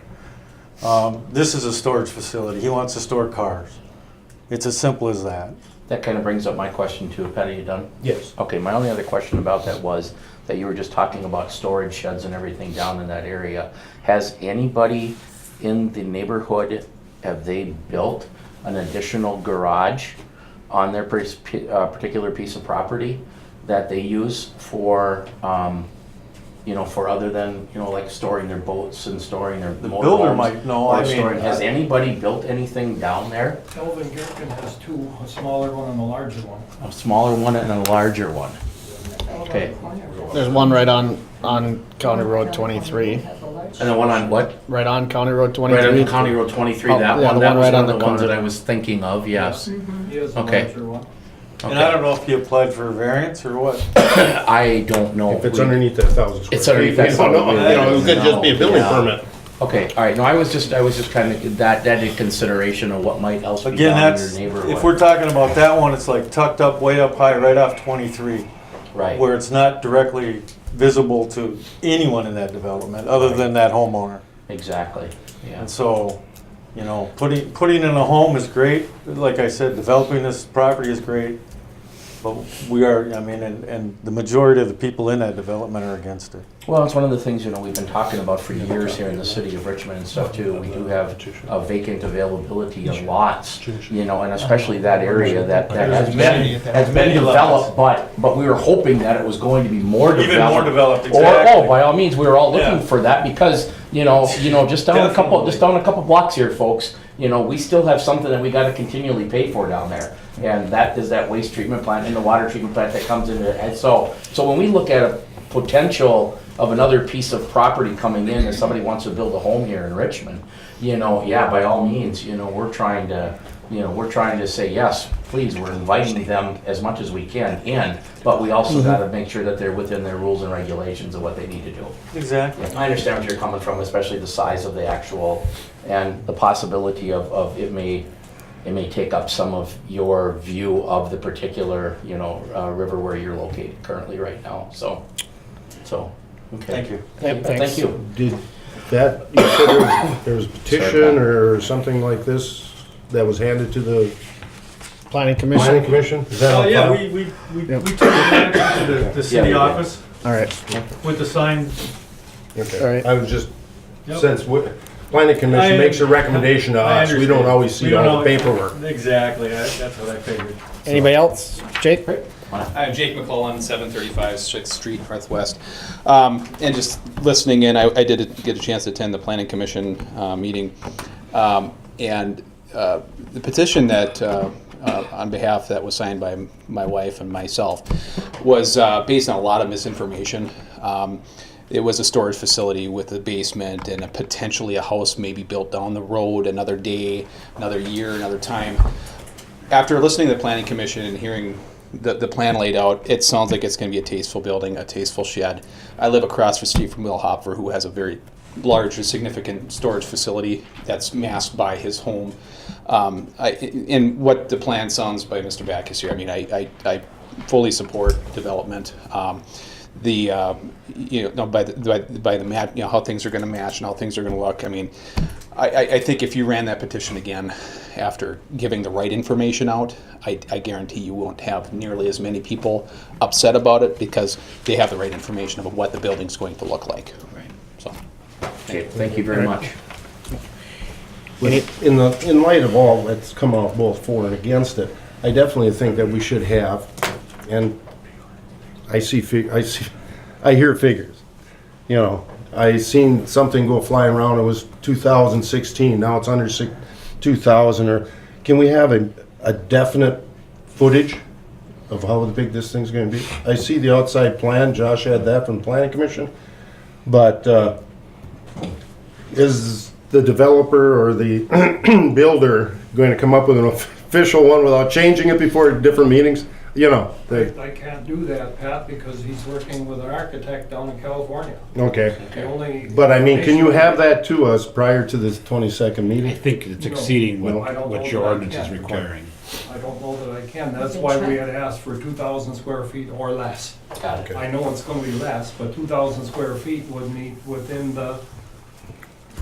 S11: This is a storage facility. He wants to store cars. It's as simple as that.
S2: That kind of brings up my question too. Pat, are you done?
S3: Yes.
S2: Okay, my only other question about that was that you were just talking about storage sheds and everything down in that area. Has anybody in the neighborhood, have they built an additional garage on their particular piece of property that they use for, for other than, like storing their boats and storing their
S11: The
S2: motorhomes?
S11: builder might know.
S2: Or
S11: I mean,
S2: storing, has anybody built anything down there?
S9: Kelvin Gherkin has 2, a smaller one and a larger one.
S2: A smaller one and a larger one. Okay.
S4: There's one right on County Road 23.
S2: And the one on what?
S4: Right on County Road 23.
S2: Right on County Road 23,
S4: Oh,
S2: that
S4: yeah,
S2: one,
S4: the
S2: that
S4: one
S2: was
S4: right
S2: one
S4: on
S2: of
S4: the
S2: the ones
S4: corner.
S2: that I was thinking of, yes.
S9: He has a
S2: Okay.
S9: larger one.
S11: And I don't know if he applied for a variance or what.
S2: I don't know.
S3: If it's underneath that 1,000 square
S2: It's underneath
S3: feet,
S2: that
S3: we don't know.
S2: 1,000.
S3: It could just be a building
S2: Yeah.
S3: permit.
S2: Okay, all right, no, I was just kind of, that in consideration of what might else be
S11: Again,
S2: down in
S11: that's,
S2: your neighborhood.
S11: if we're talking about that one, it's like tucked up, way up high, right off 23.
S2: Right.
S11: Where it's not directly visible to anyone in that development, other than that homeowner.
S2: Exactly, yeah.
S11: And so, putting in a home is great. Like I said, developing this property is great. But we are, I mean, and the majority of the people in that development are against it.
S2: Well, it's one of the things, we've been talking about for years here in the city of Richmond and stuff too. We do have a vacant availability of lots, and especially that area that has been developed, but we were hoping that it was going to be more developed.
S11: Even more developed,
S2: Or,
S11: exactly.
S2: by all means, we were all looking
S11: Yeah.
S2: for that because, just down a couple blocks here, folks, we still have something that we gotta continually pay for down there. And that is that waste treatment plant and the water treatment plant that comes into it. And so when we look at a potential of another piece of property coming in and somebody wants to build a home here in Richmond, by all means, we're trying to say, yes, please, we're inviting them as much as we can in, but we also gotta make sure that they're within their rules and regulations of what they need to do.
S11: Exactly.
S2: I understand what you're coming from, especially the size of the actual, and the possibility of it may take up some of your view of the particular, river where you're located currently right now, so, okay.
S11: Thank you.
S2: Thank you.
S3: Did that, you said there was a petition or something like this that was handed to the
S4: Planning Commission.
S3: planning commission? Is that on file?
S11: we took it to the city
S2: Yeah, we did.
S11: office
S4: All right.
S11: with the sign.
S3: Okay.
S4: All right.
S3: I was just,
S11: Yep.
S3: since planning commission makes a recommendation to us, we don't always see all the paperwork.
S11: Exactly, that's what I figured.
S4: Anybody else? Jake?
S12: I'm Jake McClellan, 735 6th Street Northwest. And just listening in, I did get a chance to attend the Planning Commission meeting. And the petition that, on behalf that was signed by my wife and myself, was based on a lot of misinformation. It was a storage facility with a basement and potentially a house maybe built down the road another day, another year, another time. After listening to the Planning Commission and hearing the plan laid out, it sounds like it's going to be a tasteful building, a tasteful shed. I live across the street from Will Hopper, who has a very large and significant storage facility that's masked by his home. And what the plan sounds by Mr. Backus here, I mean, I fully support development. By the match, how things are going to match and how things are going to look. I mean, I think if you ran that petition again after giving the right information out, I guarantee you won't have nearly as many people upset about it because they have the right information of what the building's going to look like. Right. So,
S2: Okay, thank you very much.
S3: In light of all that's come out both for and against it, I definitely think that we should have, and I hear figures. I seen something go flying around, it was 2016, now it's under 2,000, or can we have a definite footage of how big this thing's gonna be? I see the outside plan, Josh had that from the Planning Commission, but is the developer or the builder going to come up with an official one without changing it before different meetings?
S9: I can't do that, Pat, because he's working with an architect down in California.
S3: Okay.
S9: The only
S3: But I mean, can you have that to us prior to this 22nd
S8: I
S3: meeting?
S8: think it's exceeding
S9: I don't know
S8: what your
S9: that I
S8: ordinance is
S9: can.
S8: requiring.
S9: I don't know that I can. That's why we had asked for 2,000 square feet or less.
S2: Got it.
S9: I know it's gonna be less, but 2,000 square feet would meet within the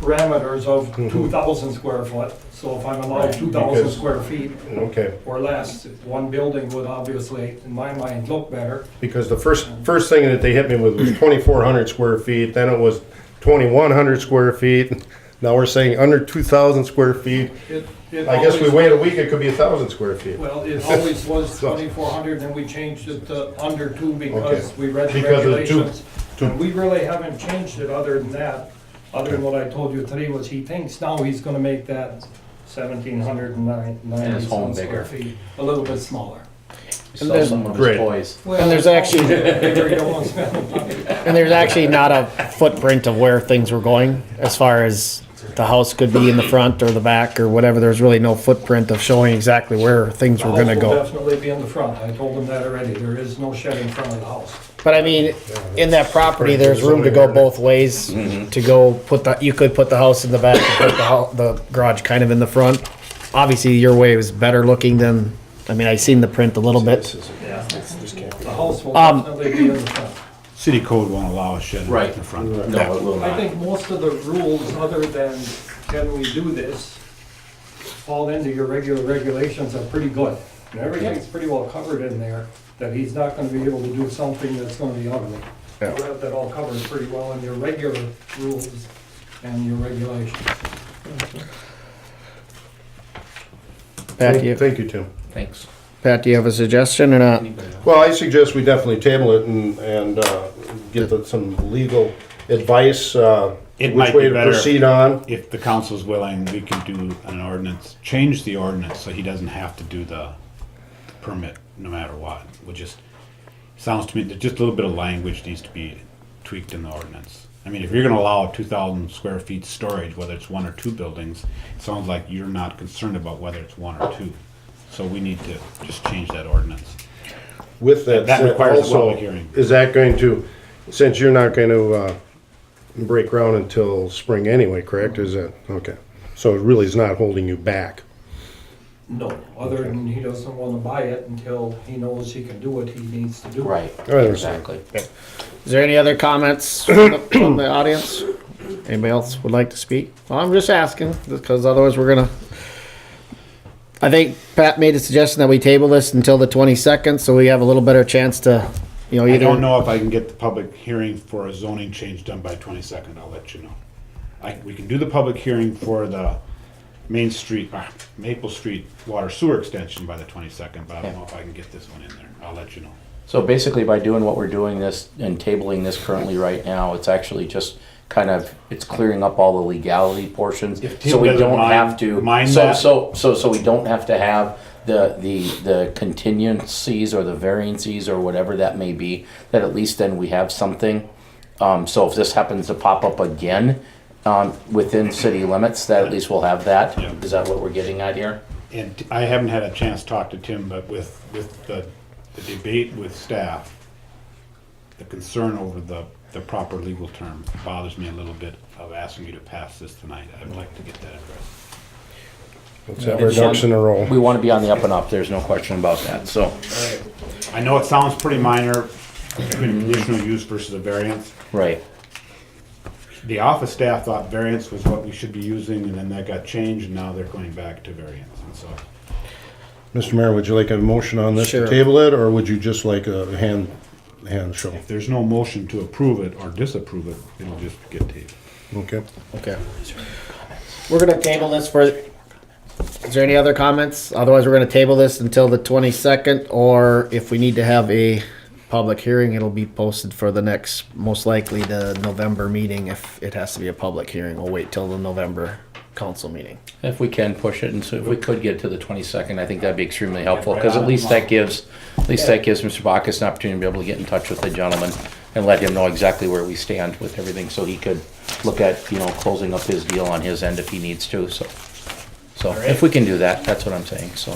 S9: parameters of 2,000 square foot. So if I'm allowed 2,000
S3: Because-
S9: square feet
S3: Okay,
S9: or less, one building would obviously, in my mind, look better.
S3: because the first thing that they hit me with was 2,400 square feet, then it was 2,100 square feet. Now we're saying under 2,000 square feet.
S9: It
S3: I guess we
S9: always-
S3: wait a week, it could be 1,000 square feet.
S9: Well, it always was 2,400, and we changed it to under 2 because
S3: Okay.
S9: we read the
S3: Because of the two-
S9: regulations. And we really haven't changed it other than that. Other than what I told you today, was he thinks now he's gonna make that 1,790
S2: And his home
S9: some square
S2: bigger.
S9: feet, a little bit smaller.
S2: Sell some of his
S3: Great.
S2: toys.
S4: And there's actually,
S9: Bigger, you don't want to spend the money.
S4: and there's actually not a footprint of where things were going as far as the house could be in the front or the back or whatever. There's really no footprint of showing exactly where things
S9: The
S4: were
S9: house
S4: gonna
S9: will
S4: go.
S9: definitely be in the front. I told him that already. There is no shed in front of the house.
S4: But I mean, in that property, there's room to go both ways. To go you could put the house in the back and put the garage kind of in the front. Obviously, your way was better looking than, I mean, I seen the print a little bit.
S9: The house will
S4: Um,
S9: definitely be in the front.
S8: City code won't allow a shed
S2: Right.
S8: in the front.
S2: No, it will
S9: I
S2: not.
S9: think most of the rules, other than can we do this, fall into your regular regulations are pretty good. And everything's pretty well covered in there, that he's not gonna be able to do something that's gonna be ugly. You have that all covered pretty well in your regular rules and your regulations.
S4: Pat, do you,
S3: Thank you, Tim.
S2: Thanks.
S4: Pat, do you have a suggestion or not?
S3: Well, I suggest we definitely table it and get some legal advice,
S8: It
S3: which
S8: might
S3: way
S8: be
S3: to
S8: better
S3: proceed on.
S8: if the council's willing, we can do an ordinance, change the ordinance so he doesn't have to do the permit no matter what. Would just, sounds to me that just a little bit of language needs to be tweaked in the ordinance. I mean, if you're gonna allow 2,000 square feet storage, whether it's one or two buildings, it sounds like you're not concerned about whether it's one or two. So we need to just change that ordinance.
S3: With that
S8: That
S3: said,
S8: requires a
S3: also,
S8: public hearing.
S3: is that going to, since you're not going to break ground until spring anyway, correct? Is that, okay. So it really is not holding you back.
S9: No, other than he doesn't wanna buy it until he knows he can do what he needs to do.
S2: Right,
S3: I understand.
S2: exactly.
S4: Is there any other comments from the audience? Anybody else would like to speak? Well, I'm just asking, because otherwise we're gonna, I think Pat made a suggestion that we table this until the 22nd, so we have a little better chance to, you know,
S8: I
S4: either.
S8: don't know if I can get the public hearing for a zoning change done by 22nd, I'll let you know. We can do the public hearing for the Maple Street water sewer extension by the 22nd, but I don't know if I can get this one in there. I'll let you know.
S2: So basically, by doing what we're doing this and tabling this currently right now, it's actually just kind of, it's clearing up all the legality portions.
S8: If Tim
S2: So we
S8: doesn't
S2: don't have to,
S8: mind
S2: so,
S8: that.
S2: so we don't have to have the contingencies or the variances or whatever that may be, that at least then we have something. So if this happens to pop up again, within city limits, that at least we'll have that.
S8: Yeah.
S2: Is that what we're getting at here?
S8: And I haven't had a chance to talk to Tim, but with the debate with staff, the concern over the proper legal term bothers me a little bit of asking you to pass this tonight. I'd like to get that addressed.
S3: Let's have our ducks in a row.
S2: We want to be on the up and up, there's no question about that, so.
S8: I know it sounds pretty minor, conditional use versus a variance.
S2: Right.
S8: The office staff thought variance was what we should be using, and then that got changed, and now they're going back to variance, and so.
S3: Mr. Mayor, would you like a motion on this
S4: Sure.
S3: to table it, or would you just like a hand show?
S8: If there's no motion to approve it or disapprove it, it'll just get tabled.
S3: Okay.
S4: Okay. We're gonna table this for, is there any other comments? Otherwise, we're gonna table this until the 22nd, or if we need to have a public hearing, it'll be posted for the next, most likely the November meeting. If it has to be a public hearing, we'll wait till the November council meeting.
S2: If we can push it, and so if we could get to the 22nd, I think that'd be extremely helpful, because at least that gives Mr. Bacchus an opportunity to be able to get in touch with the gentleman and let him know exactly where we stand with everything, so he could look at, you know, closing up his deal on his end if he needs to, so. So, if we can do that, that's what I'm saying, so.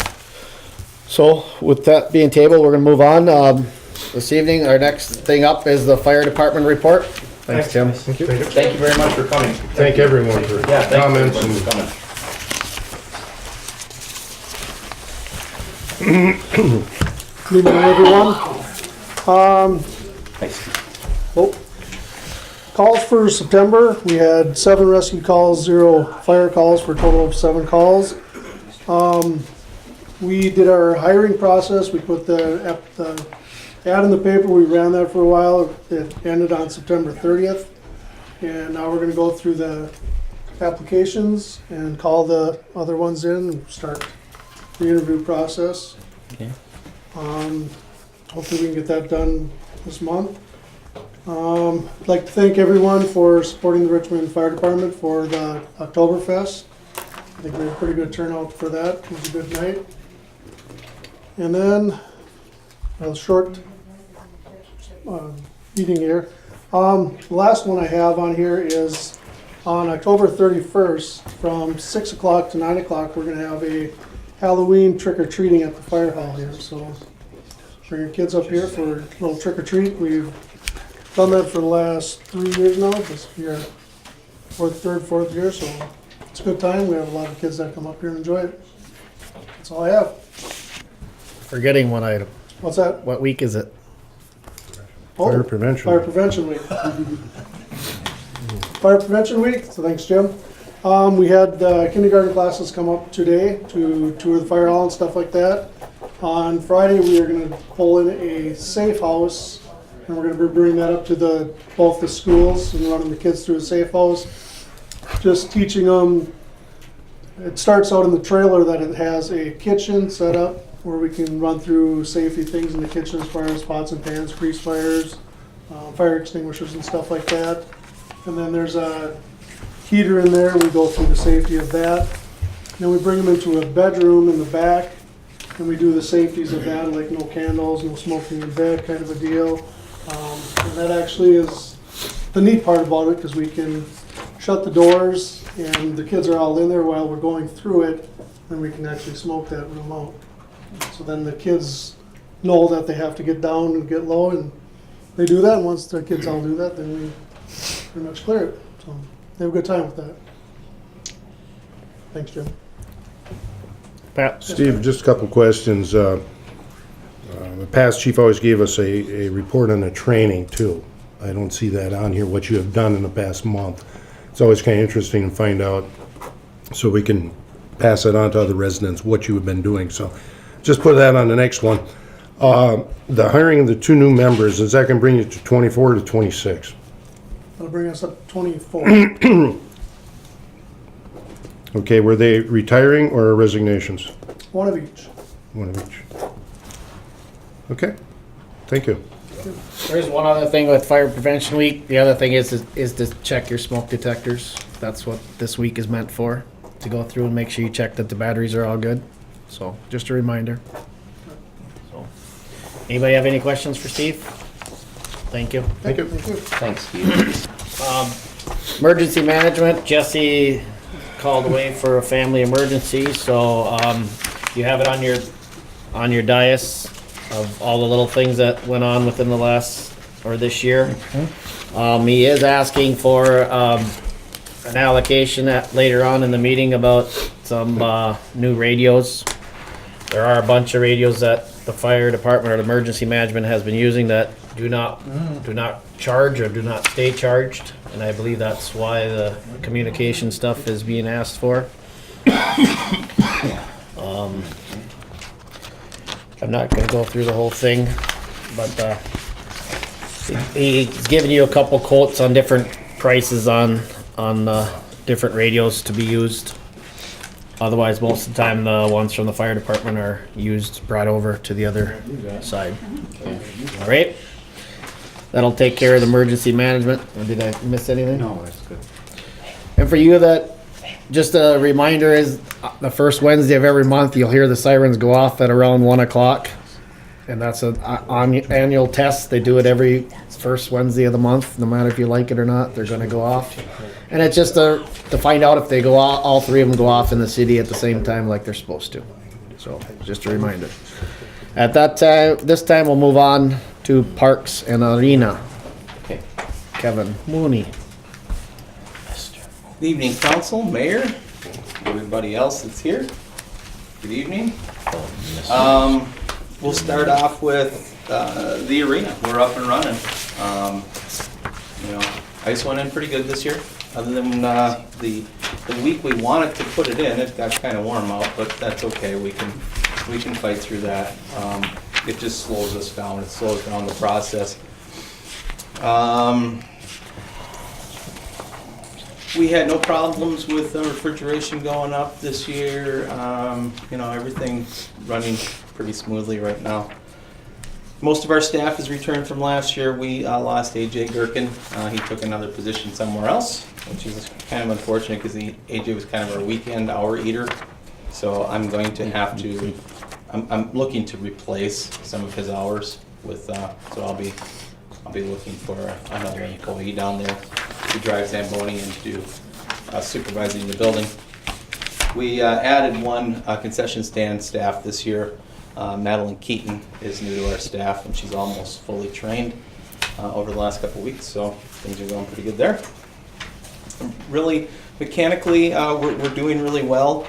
S4: So with that being tabled, we're gonna move on. This evening, our next thing up is the fire department report. Thanks, Tim.
S2: Thank you very much for coming.
S3: Thank everyone for comments and
S13: Good evening, everyone.
S2: Thanks.
S13: Calls for September, we had 7 rescue calls, 0 fire calls, for a total of 7 calls. We did our hiring process, we put the ad in the paper, we ran that for a while, it ended on September 30th. And now we're gonna go through the applications and call the other ones in and start the interview process.
S2: Okay.
S13: Hopefully we can get that done this month. I'd like to thank everyone for supporting the Richmond Fire Department for the Oktoberfest. I think we had a pretty good turnout for that. It was a good night. And then a short meeting here. The last one I have on here is on October 31st from 6 o'clock to 9 o'clock. We're going to have a Halloween trick-or-treating at the fire hall here. So bring your kids up here for a little trick-or-treat. We've done that for the last 3 years now. This year, fourth year, so it's a good time. We have a lot of kids that come up here and enjoy it. That's all I have.
S4: Forgetting one item.
S13: What's that?
S4: What week is it?
S13: Oh,
S3: Fire prevention.
S13: Fire Prevention Week. Fire Prevention Week, so thanks, Jim. We had kindergarten classes come up today to tour the fire hall and stuff like that. On Friday, we are gonna pull in a safe house, and we're gonna bring that up to both the schools and running the kids through a safe house. Just teaching them, it starts out in the trailer that it has a kitchen set up where we can run through safety things in the kitchen as far as pots and pans, grease fires, fire extinguishers and stuff like that. And then there's a heater in there, and we go through the safety of that. Then we bring them into a bedroom in the back, and we do the safeties of that, like no candles, no smoking in bed, kind of a deal. And that actually is the neat part about it, because we can shut the doors, and the kids are all in there while we're going through it, and we can actually smoke that room out. So then the kids know that they have to get down and get low, and they do that. And once the kids all do that, then we pretty much clear it. So they have a good time with that. Thanks, Jim.
S4: Pat?
S3: Steve, just a couple questions. The past chief always gave us a report on the training too. I don't see that on here, what you have done in the past month. It's always kind of interesting to find out, so we can pass it on to other residents, what you have been doing. So just put that on the next one. The hiring of the 2 new members, is that going to bring you to 24 to 26?
S13: That'll bring us up to 24.
S3: Okay, were they retiring or resignations?
S13: One of each.
S3: One of each. Okay, thank you.
S4: There's one other thing with Fire Prevention Week. The other thing is to check your smoke detectors. That's what this week is meant for, to go through and make sure you check that the batteries are all good. So, just a reminder. So, anybody have any questions for Steve? Thank you.
S3: Thank you.
S2: Thanks, Steve.
S4: Emergency management, Jesse called away for a family emergency, so you have it on your dais of all the little things that went on within the last, or this year. He is asking for an allocation later on in the meeting about some new radios. There are a bunch of radios that the fire department or the emergency management has been using that do not charge or do not stay charged, and I believe that's why the communication stuff is being asked for. I'm not gonna go through the whole thing, but he's giving you a couple quotes on different prices on different radios to be used. Otherwise, most of the time, the ones from the fire department are brought over to the other side. All right? That'll take care of the emergency management. Or did I miss anything?
S2: No, that's good.
S4: And for you, just a reminder is the first Wednesday of every month, you'll hear the sirens go off at around 1 o'clock. And that's an annual test. They do it every first Wednesday of the month, no matter if you like it or not, they're gonna go off. And it's just to find out if they go off, all 3 of them go off in the city at the same time like they're supposed to. So, just a reminder. At that time, this time we'll move on to Parks and Arena.
S2: Okay.
S4: Kevin Mooney.
S14: Good evening, council, mayor, everybody else that's here. Good evening. We'll start off with the arena. We're up and running. Ice went in pretty good this year. Other than the week we wanted to put it in, it got kind of warm out, but that's okay. We can fight through that. It just slows us down. It slows down the process. We had no problems with refrigeration going up this year. Everything's running pretty smoothly right now. Most of our staff has returned from last year. We lost AJ Gherkin. He took another position somewhere else, which is kind of unfortunate because AJ was kind of our weekend hour eater. So I'm going to have to, I'm looking to replace some of his hours with, so I'll be looking for another employee down there to drive Zamboni and to do supervising the building. We added one concession stand staff this year. Madeline Keaton is new to our staff, and she's almost fully trained over the last couple weeks, so things are going pretty good there. Really, mechanically, we're doing really well.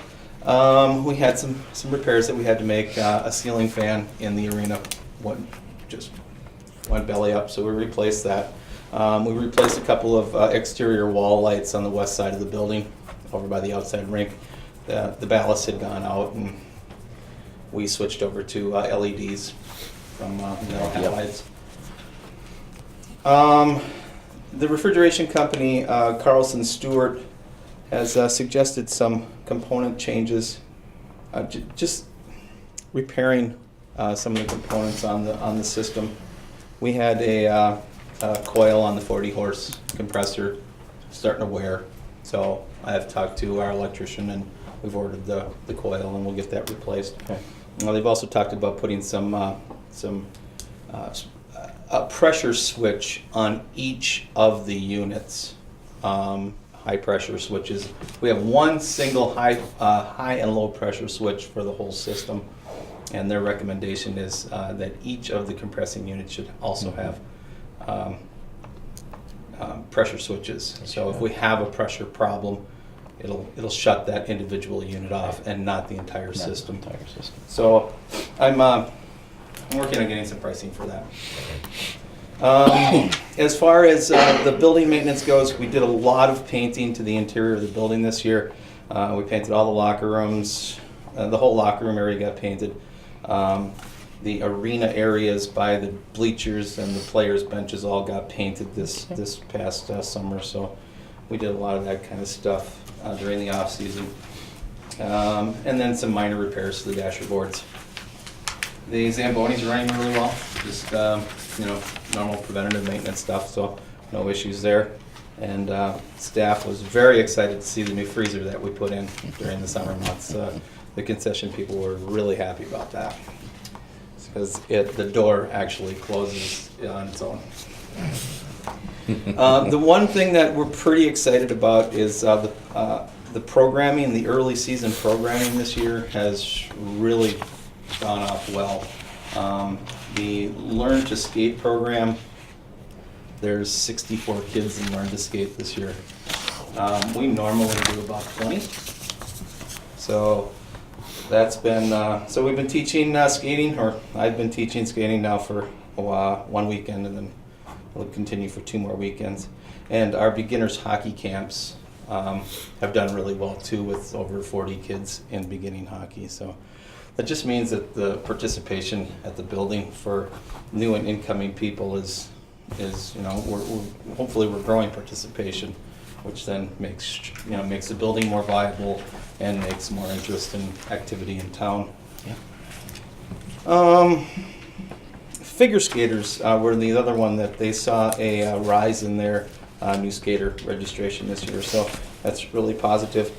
S14: We had some repairs that we had to make. A ceiling fan in the arena went belly up, so we replaced that. We replaced a couple of exterior wall lights on the west side of the building over by the outside rink. The ballast had gone out, and we switched over to LEDs from metal halides. The refrigeration company, Carlson Stewart, has suggested some component changes, just repairing some of the components on the system. We had a coil on the 40 horse compressor starting to wear, so I have talked to our electrician and we've ordered the coil and we'll get that replaced.
S2: Okay.
S14: They've also talked about putting a pressure switch on each of the units, high pressure switches. We have one single high and low pressure switch for the whole system, and their recommendation is that each of the compressing units should also have pressure switches. So if we have a pressure problem, it'll shut that individual unit off and not the entire system. So I'm working on getting some pricing for that. As far as the building maintenance goes, we did a lot of painting to the interior of the building this year. We painted all the locker rooms. The whole locker room area got painted. The arena areas by the bleachers and the players' benches all got painted this past summer. So we did a lot of that kind of stuff during the off season. And then some minor repairs to the dasher boards. The Zambonis are running really well. Just normal preventative maintenance stuff. So no issues there. And staff was very excited to see the new freezer that we put in during the summer months. The concession people were really happy about that, because the door actually closes on its own. The one thing that we're pretty excited about is the programming. The early season programming this year has really gone off well. The Learn to Skate program, there's 64 kids in Learn to Skate this year. We normally do about 20. So that's been, so we've been teaching skating, or I've been teaching skating now for one weekend, and then we'll continue for 2 more weekends. And our beginners hockey camps have done really well too, with over 40 kids in beginning hockey. So that just means that the participation at the building for new and incoming people is hopefully we're growing participation, which then makes the building more viable and makes more interest in activity in town. Yeah. Figure skaters were the other one that they saw a rise in their new skater registration this year, so that's really positive.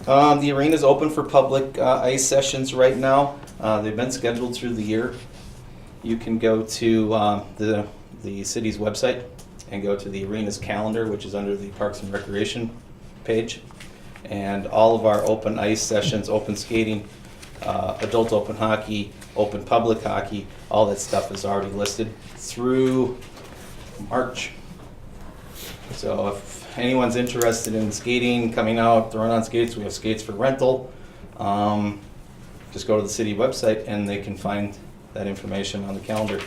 S14: The arena is open for public ice sessions right now. They've been scheduled through the year. You can go to the city's website and go to the arena's calendar, which is under the Parks and Recreation page. And all of our open ice sessions, open skating, adult open hockey, open public hockey, all that stuff is already listed through March. So if anyone's interested in skating, coming out, throwing on skates, we have skates for rental. Just go to the city website and they can find that information on the calendar.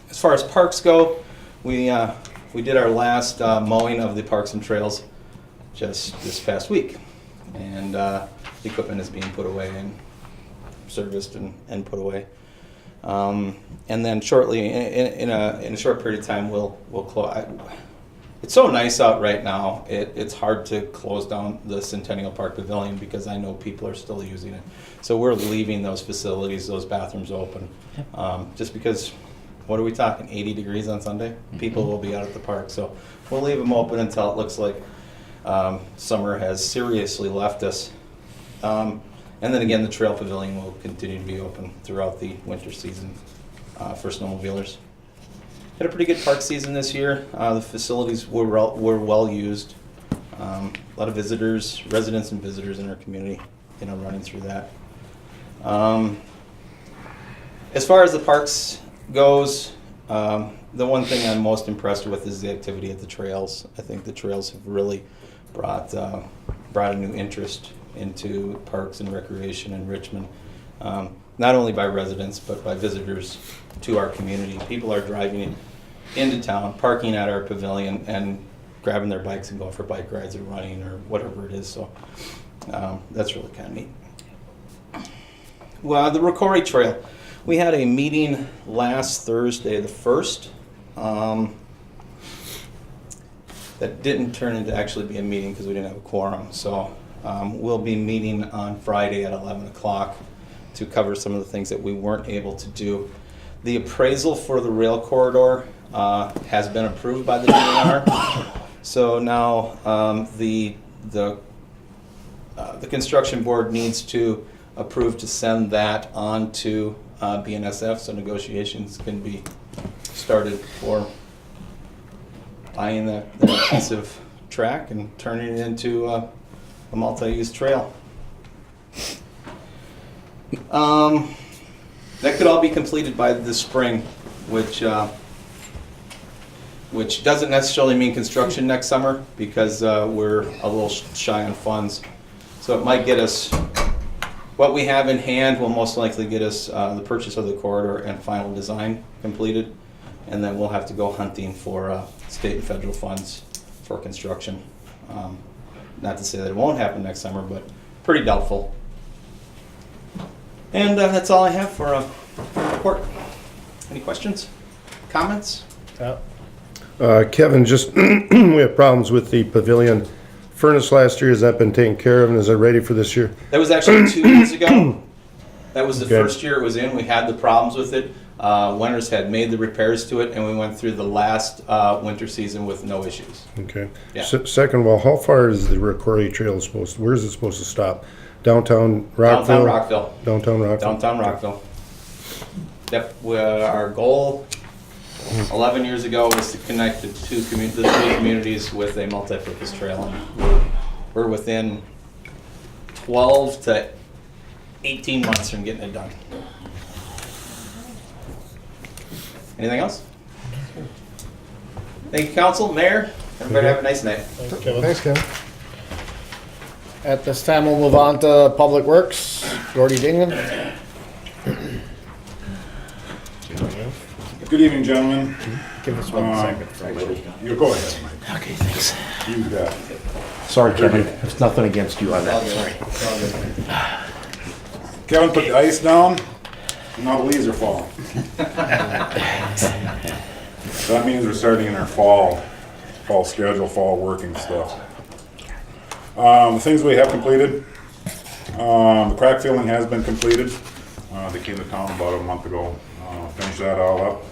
S14: As far as parks go, we did our last mowing of the parks and trails just this past week, and the equipment is being put away and serviced and put away. And then shortly, in a short period of time, we'll close. It's so nice out right now. It's hard to close down the Centennial Park Pavilion because I know people are still using it. So we're leaving those facilities, those bathrooms open, just because. What are we talking? 80 degrees on Sunday? People will be out at the park, so we'll leave them open until it looks like summer has seriously left us. And then again, the trail pavilion will continue to be open throughout the winter season for snowmobilers. Had a pretty good park season this year. The facilities were well used. A lot of visitors, residents and visitors in our community, running through that. As far as the parks goes, the one thing I'm most impressed with is the activity at the trails. I think the trails have really brought a new interest into parks and recreation in Richmond, not only by residents but by visitors to our community. People are driving into town, parking at our pavilion, and grabbing their bikes and going for bike rides or running or whatever it is. So That's really kind of neat. Well, the Rocori Trail. We had a meeting last Thursday, the 1st. That didn't turn into actually be a meeting because we didn't have a quorum. So we'll be meeting on Friday at 11 o'clock to cover some of the things that we weren't able to do. The appraisal for the rail corridor has been approved by the DNR. So now the construction board needs to approve to send that on to BNSF, so negotiations can be started for buying that piece of track and turning it into a multi-use trail. That could all be completed by this spring, which doesn't necessarily mean construction next summer because we're a little shy on funds. So it might get us, what we have in hand will most likely get us the purchase of the corridor and final design completed. And then we'll have to go hunting for state and federal funds for construction. Not to say that it won't happen next summer, but pretty doubtful. And that's all I have for a report. Any questions? Comments?
S3: Kevin, just we have problems with the pavilion furnace last year. Has that been taken care of, and is it ready for this year?
S14: That was actually 2 years ago. That was the
S3: Okay.
S14: first year it was in. We had the problems with it. Winters had made the repairs to it, and we went through the last winter season with no issues.
S3: Okay.
S14: Yeah.
S3: Second of all, how far is the Rocori Trail supposed to, where is it supposed to stop? Downtown Rockville?
S14: Downtown Rockville.
S3: Downtown Rockville?
S14: Downtown Rockville. Yep. Our goal 11 years ago was to connect the three communities with a multi-purpose trail. And we're within 12 to 18 months from getting it done. Anything else? Thank you, Council, Mayor. Everybody have a nice night.
S6: Thanks, Kevin.
S4: At this time, we'll move on to Public Works. Gordy Dingman.
S7: Good evening, gentlemen.
S4: Give us 1 second.
S7: You go ahead, Mike.
S2: Okay, thanks.
S7: You got it.
S2: Sorry, Kevin. There's nothing against you on that. Sorry.
S7: Kevin put the ice down, and now the leaves are falling. So that means we're starting in our fall schedule, fall working stuff. The things we have completed, the crack filling has been completed. They came to town about a month ago, finished that all up.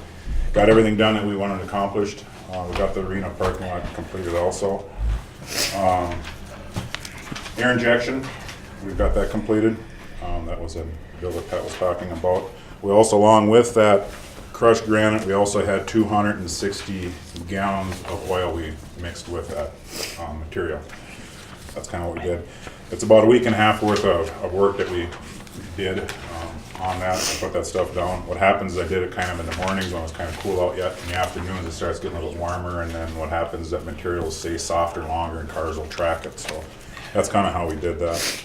S7: Got everything done that we wanted accomplished. We got the arena parking lot completed also. Air injection, we've got that completed. That was a bill that Pat was talking about. We also, along with that crushed granite, we also had 260 gallons of oil we mixed with that material. That's kind of what we did. It's about a week and a half worth of work that we did on that. I put that stuff down. What happens is I did it kind of in the mornings when it was kind of cool out yet. In the afternoons it starts getting a little warmer, and then what happens is that material will stay softer longer and cars will track it. So that's kind of how we did that.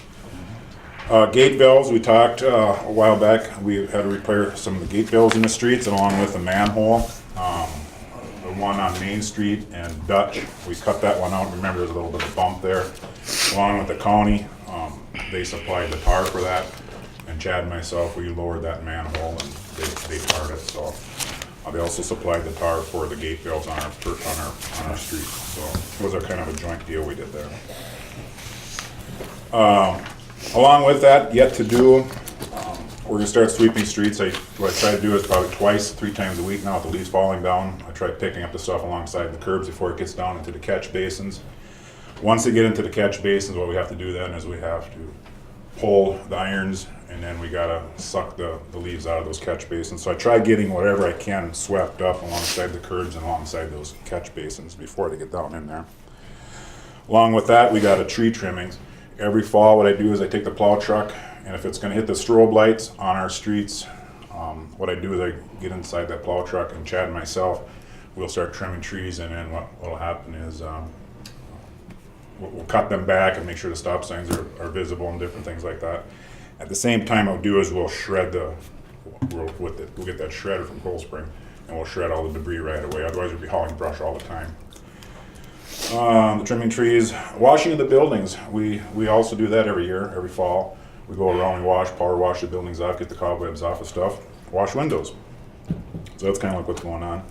S7: Gate valves, we talked a while back. We had to repair some of the gate valves in the streets along with the manhole. The one on Main Street and Dutch, we cut that one out. Remember, there's a little bit of a bump there. Along with the county, they supplied the tar for that. And Chad and myself, we lowered that manhole and they tarred it. So they also supplied the tar for the gate valves on our street. So it was a kind of a joint deal we did there. Along with that, yet to do, we're gonna start sweeping streets. What I try to do is probably 3 times a week now with the leaves falling down. I try picking up the stuff alongside the curbs before it gets down into the catch basins. Once they get into the catch basins, what we have to do then is we have to pull the irons, and then we gotta suck the leaves out of those catch basins. So I try getting whatever I can swept up alongside the curbs and alongside those catch basins before they get down in there. Along with that, we got a tree trimmings. Every fall, what I do is I take the plow truck, and if it's gonna hit the strobe lights on our streets, what I do is I get inside that plow truck, and Chad and myself, we'll start trimming trees, and then what'll happen is we'll cut them back and make sure the stop signs are visible and different things like that. At the same time, what we'll do is we'll shred we'll get that shredder from Cold Spring, and we'll shred all the debris right away. Otherwise, we'll be hauling brush all the time. The trimming trees, washing of the buildings. We also do that every year, every fall. We go around and power wash the buildings off, get the cobwebs off of stuff, wash windows. So that's kind of like what's going on.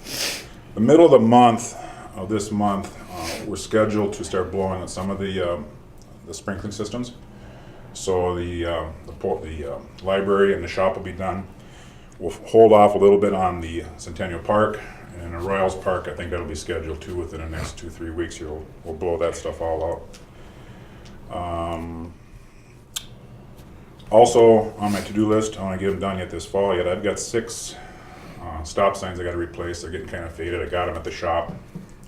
S7: The middle of the month, of this month, we're scheduled to start blowing on some of the sprinkling systems. So the library and the shop will be done. We'll hold off a little bit on the Centennial Park. And the Royals Park, I think that'll be scheduled too within the next 2-3 weeks here. We'll blow that stuff all out. Also, on my to-do list, I want to get them done yet this fall yet. I've got 6 stop signs I got to replace. They're getting kind of faded. I got them at the shop.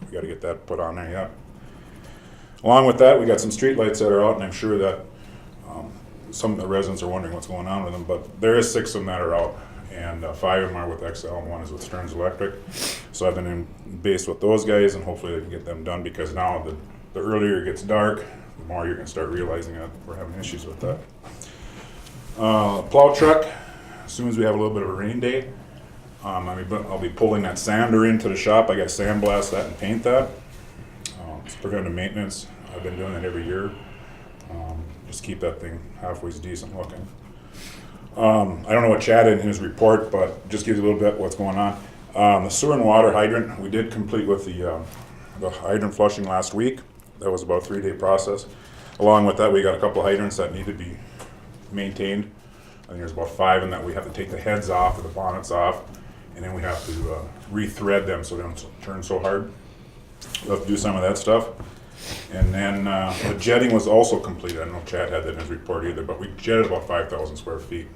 S7: We got to get that put on there yet. Along with that, we got some street lights that are out, and I'm sure that some of the residents are wondering what's going on with them, but there is 6 of them that are out. And 5 of them are with XL, and 1 is with Stearns Electric. So I've been in base with those guys, and hopefully they can get them done, because now the earlier it gets dark, the more you're going to start realizing that we're having issues with that. Plow truck, as soon as we have a little bit of a rain day, I'll be pulling that sander into the shop. I got to sandblast that and paint that. It's preventive maintenance. I've been doing it every year. Just keep that thing halfway decent looking. I don't know what Chad had in his report, but just gives you a little bit what's going on. The sewer and water hydrant, we did complete with the hydrant flushing last week. That was about a 3-day process. Along with that, we got a couple of hydrants that need to be maintained. I think there's about 5 in that we have to take the heads off or the bonnets off, and then we have to re-thread them so they don't turn so hard. We'll have to do some of that stuff. And then the jetting was also completed. I don't know if Chad had that in his report either, but we jetted about 5,000 square feet.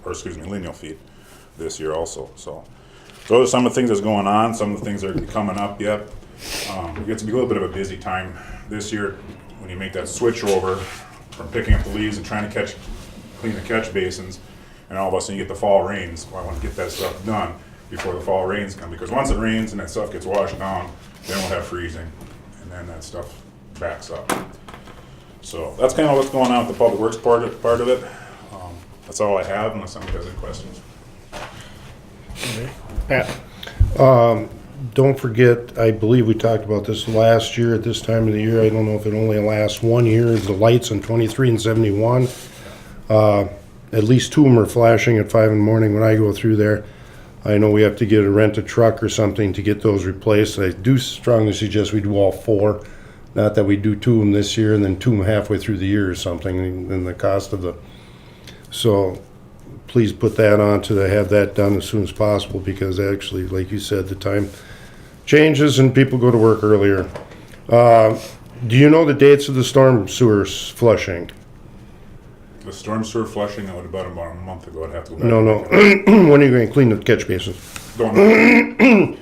S7: Lineal feet this year also. So those are some of the things that's going on. Some of the things that are coming up yet. It gets to be a little bit of a busy time this year when you make that switch over from picking up the leaves and trying to clean the catch basins, and all of a sudden you get the fall rains. Well, I want to get that stuff done before the fall rains come, because once it rains and that stuff gets washed down, then we'll have freezing, and then that stuff backs up. So that's kind of what's going on with the public works part of it. That's all I have, unless somebody has any questions.
S4: Pat?
S3: Don't forget, I believe we talked about this last year at this time of the year. I don't know if it only lasts 1 year. The lights on 23 and 71. At least 2 of them are flashing at 5 in the morning when I go through there. I know we have to rent a truck or something to get those replaced. I do strongly suggest we do all 4. Not that we do 2 of them this year and then 2 of them halfway through the year or something, and the cost of the... So please put that on to have that done as soon as possible, because actually, like you said, the time changes and people go to work earlier. Do you know the dates of the storm sewers flushing?
S7: The storm sewer flushing, that was about a month ago. I'd have to go back.
S3: No. When are you going to clean the catch basins?
S7: Don't know.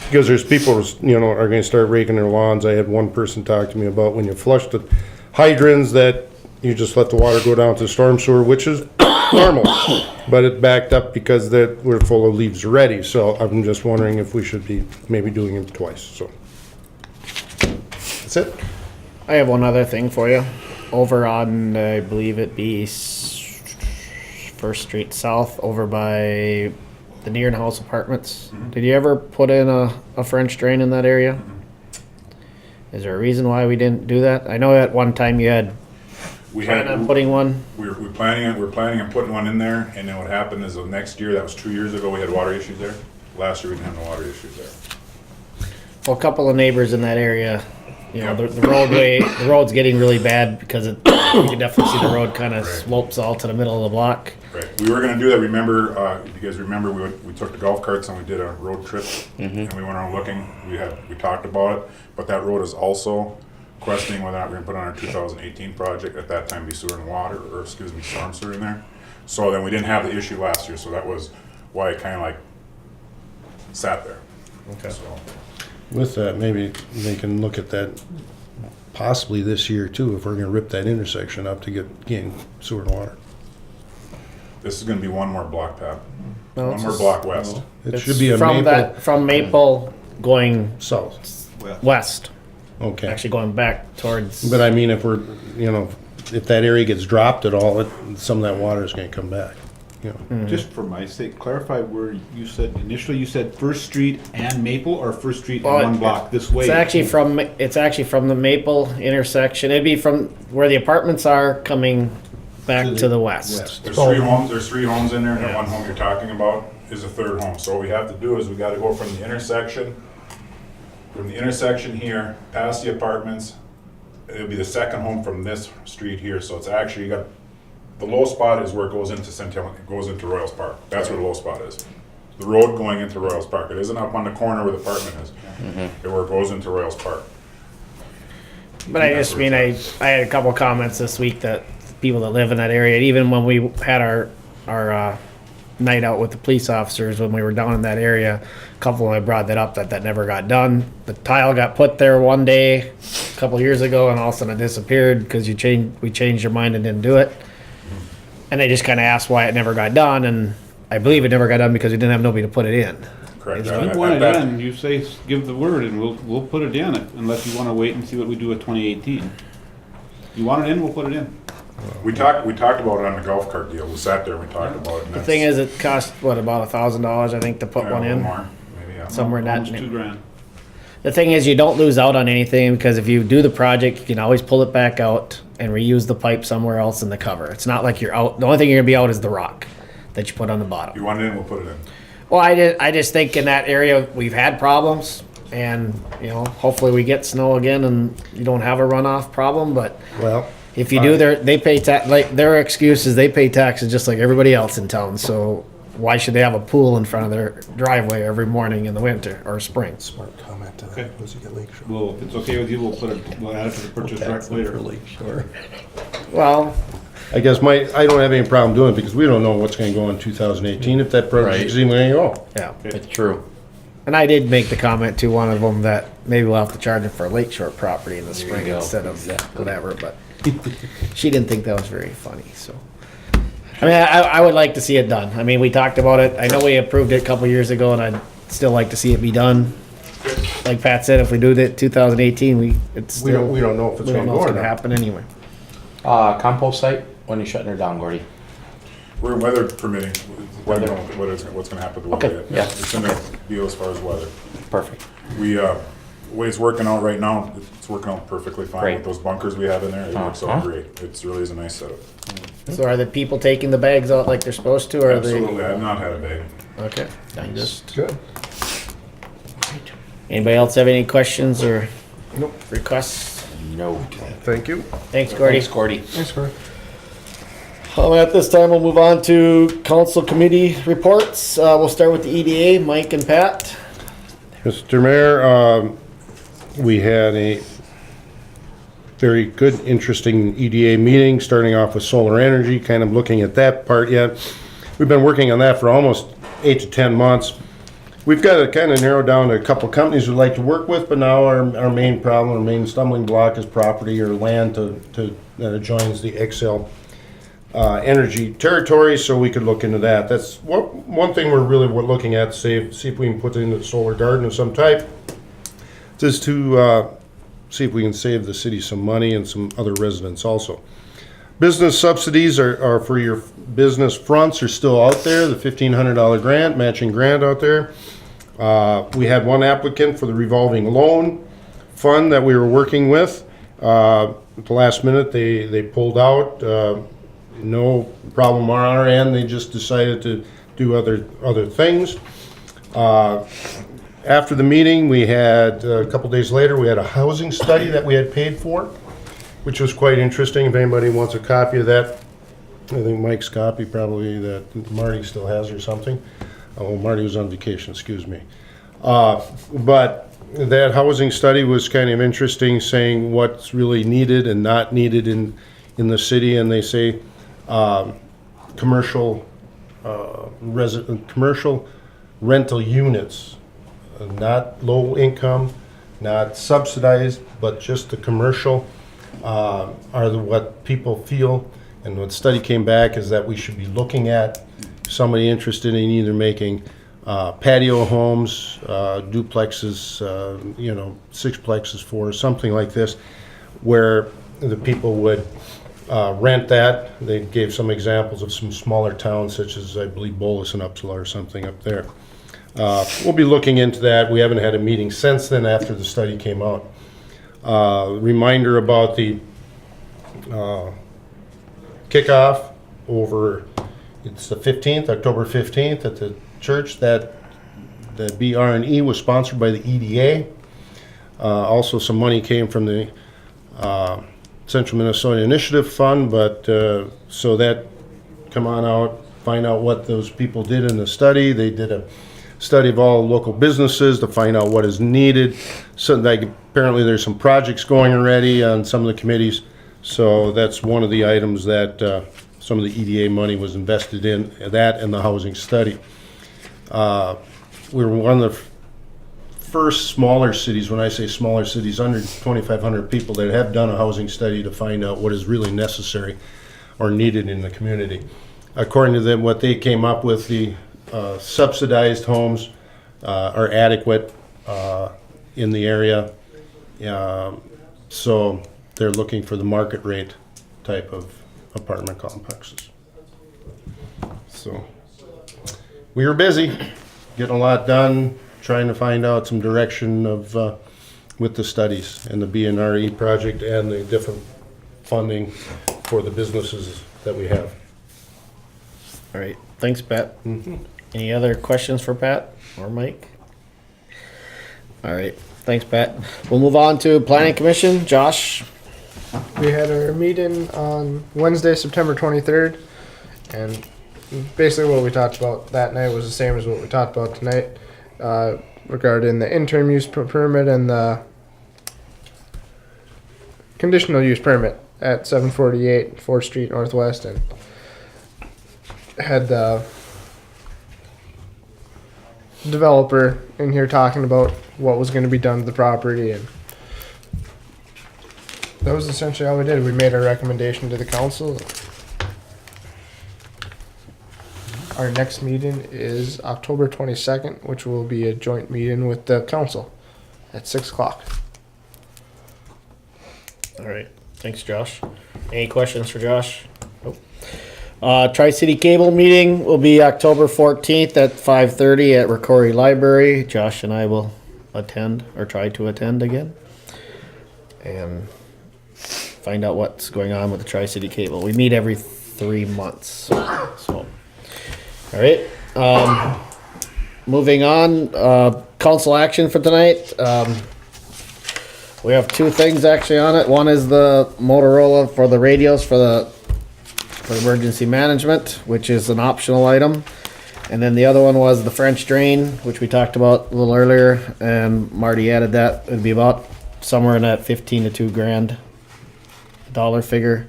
S3: Because there's people, are going to start raking their lawns. I had one person talk to me about when you flush the hydrants that you just let the water go down to the storm sewer, which is normal, but it backed up because we're full of leaves already. So I'm just wondering if we should be maybe doing it twice. So that's it.
S4: I have one other thing for you. Over on, I believe it be First Street South, over by the Near House Apartments.
S7: Mm-hmm.
S4: Did you ever put in a French drain in that area?
S7: Mm-hmm.
S4: Is there a reason why we didn't do that? I know at one time you had planned on putting one.
S7: We're planning on putting one in there, and then what happened is the next year, that was 2 years ago, we had water issues there. Last year we didn't have no water issues there.
S4: Well, a couple of neighbors in that area,
S7: Yep.
S4: the road's getting really bad because you can definitely see the road kind of slopes all to the middle of the block.
S7: Right. We were going to do that. Remember, you guys remember we took the golf carts and we did a road trip, and we went around looking. We talked about it, but that road is also questioning whether or not we're going to put on our 2018 project. At that time, be sewer and water, or storm sewer in there. So then we didn't have the issue last year, so that was why it kind of like sat there.
S3: Okay.
S7: So.
S3: With that, maybe they can look at that possibly this year too, if we're going to rip that intersection up to get sewer and water.
S7: This is going to be one more block, Pat.
S4: No,
S7: One more block west.
S3: It should be a
S4: from
S3: Maple
S4: from Maple going
S3: south.
S4: west.
S3: Okay.
S4: Actually going back towards.
S3: But I mean, if we're, if that area gets dropped at all, some of that water is going to come back.
S8: Just for my sake, clarify where you said, initially you said First Street and Maple, or First Street
S4: Well,
S8: and one block this way?
S4: It's actually from the Maple intersection. It'd be from where the apartments are coming back to the west.
S7: There's three homes in there, and the one home you're talking about is a third home. So what we have to do is we gotta go from the intersection here, past the apartments. It'll be the second home from this street here, so it's actually, the low spot is where it goes into it goes into Royals Park. That's where the low spot is. The road going into Royals Park. It isn't up on the corner where the apartment is. It's where it goes into Royals Park.
S4: But I just mean, I had a couple of comments this week that people that live in that area, even when we had our night out with the police officers, when we were down in that area, a couple of them brought that up, that never got done. The tile got put there one day, a couple of years ago, and all of a sudden it disappeared because we changed your mind and didn't do it. And they just kind of asked why it never got done, and I believe it never got done because we didn't have nobody to put it in.
S7: Correct.
S8: If you want it in, you say, give the word, and we'll put it in, unless you want to wait and see what we do with 2018. You want it in, we'll put it in.
S7: We talked about it on the golf cart deal. We sat there and we talked about it.
S4: The thing is, it cost, what, about $1,000, I think, to put one in?
S7: More, maybe, yeah.
S4: Somewhere in that.
S8: Almost $2,000.
S4: The thing is, you don't lose out on anything, because if you do the project, you can always pull it back out and reuse the pipe somewhere else in the cover. It's not like you're out. The only thing you're gonna be out is the rock that you put on the bottom.
S7: You want it in, we'll put it in.
S4: Well, I just think in that area we've had problems, and hopefully we get snow again and you don't have a runoff problem. But
S3: Well,
S4: if you do, they pay their excuse is they pay taxes just like everybody else in town. So why should they have a pool in front of their driveway every morning in the winter or spring?
S3: smart comment to that.
S8: Okay.
S3: Was it get Lake Shore?
S8: Well, if it's okay with you, we'll add it to the purchase rec later.
S3: Lake Shore.
S4: Well,
S3: I guess I don't have any problem doing it because we don't know what's gonna go in 2018, if that project is even gonna go.
S4: yeah.
S2: It's true.
S4: And I did make the comment to one of them that maybe we'll have to charge them for a lakeshore property in the spring
S2: go.
S4: instead of whatever, but she didn't think that was very funny, so. I mean, I would like to see it done. I mean, we talked about it. I know we approved it a couple years ago, and I'd still like to see it be done. Like Pat said, if we do it 2018, we
S3: don't know if it's
S4: we don't
S3: gonna
S4: know
S3: go
S4: what's
S3: or
S4: gonna
S3: not.
S4: happen anyway.
S2: Compost site, when are you shutting her down, Gordy?
S7: We're weather permitting.
S2: Weather.
S7: What's going to happen with the weather.
S2: Okay, yeah.
S7: It's in the deal as far as weather.
S2: Perfect.
S7: We, the way it's working out right now, it's working out perfectly fine
S2: Great.
S7: with those bunkers we have in there. It works out
S2: Uh-huh.
S7: great. It really is a nice setup.
S4: So are the people taking the bags out like they're supposed to, or are they?
S7: Absolutely. I've not had a bag.
S4: Okay.
S2: Just
S3: Good.
S4: Anybody else have any questions or
S3: Nope.
S4: requests?
S2: no.
S3: Thank you.
S4: Thanks, Gordy.
S2: Thanks, Gordy.
S3: Thanks, Corey.
S4: At this time, we'll move on to council committee reports. We'll start with the EDA, Mike and Pat.
S3: Mr. Mayor, we had a very good, interesting EDA meeting, starting off with solar energy, kind of looking at that part yet. We've been working on that for almost 8 to 10 months. We've got to kind of narrow down to a couple companies we'd like to work with, but now our main problem, our main stumbling block is property or land that adjoins the Excel energy territory, so we could look into that. That's one thing we're looking at, see if we can put in a solar garden of some type, just to see if we can save the city some money and some other residents also. Business subsidies are for your business fronts are still out there, the $1,500 grant, matching grant out there. We had one applicant for the revolving loan fund that we were working with. At the last minute, they pulled out. No problem on our end. They just decided to do other things. After the meeting, we had a couple days later, we had a housing study that we had paid for, which was quite interesting. If anybody wants a copy of that, I think Mike's copy probably that Marty still has or something. Oh, Marty was on vacation, excuse me. But that housing study was kind of interesting, saying what's really needed and not needed in the city, and they say commercial rental units, not low income, not subsidized, but just the commercial are what people feel. And what study came back is that we should be looking at somebody interested in either making patio homes, duplexes, sixplexes for something like this, where the people would rent that. They gave some examples of some smaller towns, such as, I believe, Bolus and Uppsala or something up there. We'll be looking into that. We haven't had a meeting since then after the study came out. Reminder about the kickoff over, it's the 15th, October 15th at the church. That the BR&E was sponsored by the EDA. Also, some money came from the Central Minnesota Initiative Fund, but so that, come on out, find out what those people did in the study. They did a study of all local businesses to find out what is needed. So like, apparently there's some projects going already on some of the committees. So that's one of the items that some of the EDA money was invested in, that and the housing study. We were one of the first smaller cities, when I say smaller cities, under 2,500 people, that have done a housing study to find out what is really necessary or needed in the community. According to them, what they came up with, the subsidized homes are adequate in the area. So they're looking for the market rate type of apartment complexes. So we were busy, getting a lot done, trying to find out some direction of with the studies and the BNRE project and the different funding for the businesses that we have.
S4: All right, thanks, Pat. Any other questions for Pat or Mike? All right, thanks, Pat. We'll move on to Planning Commission. Josh?
S6: We had our meeting on Wednesday, September 23rd, and basically what we talked about that night was the same as what we talked about tonight, regarding the interim use permit and the conditional use permit at 748 4th Street Northwest, and had the developer in here talking about what was going to be done to the property, and that was essentially all we did. We made our recommendation to the council. Our next meeting is October 22nd, which will be a joint meeting with the council at 6 o'clock.
S4: All right, thanks, Josh. Any questions for Josh? Nope. Tri-City Cable meeting will be October 14th at 5:30 at Ricori Library. Josh and I will attend, or try to attend again, and find out what's going on with the Tri-City Cable. We meet every 3 months, so. All right, moving on, council action for tonight. We have two things actually on it. One is the Motorola for the radios for emergency management, which is an optional item. And then the other one was the French drain, which we talked about a little earlier, and Marty added that. It'd be about somewhere in that 15 to $2,000 figure.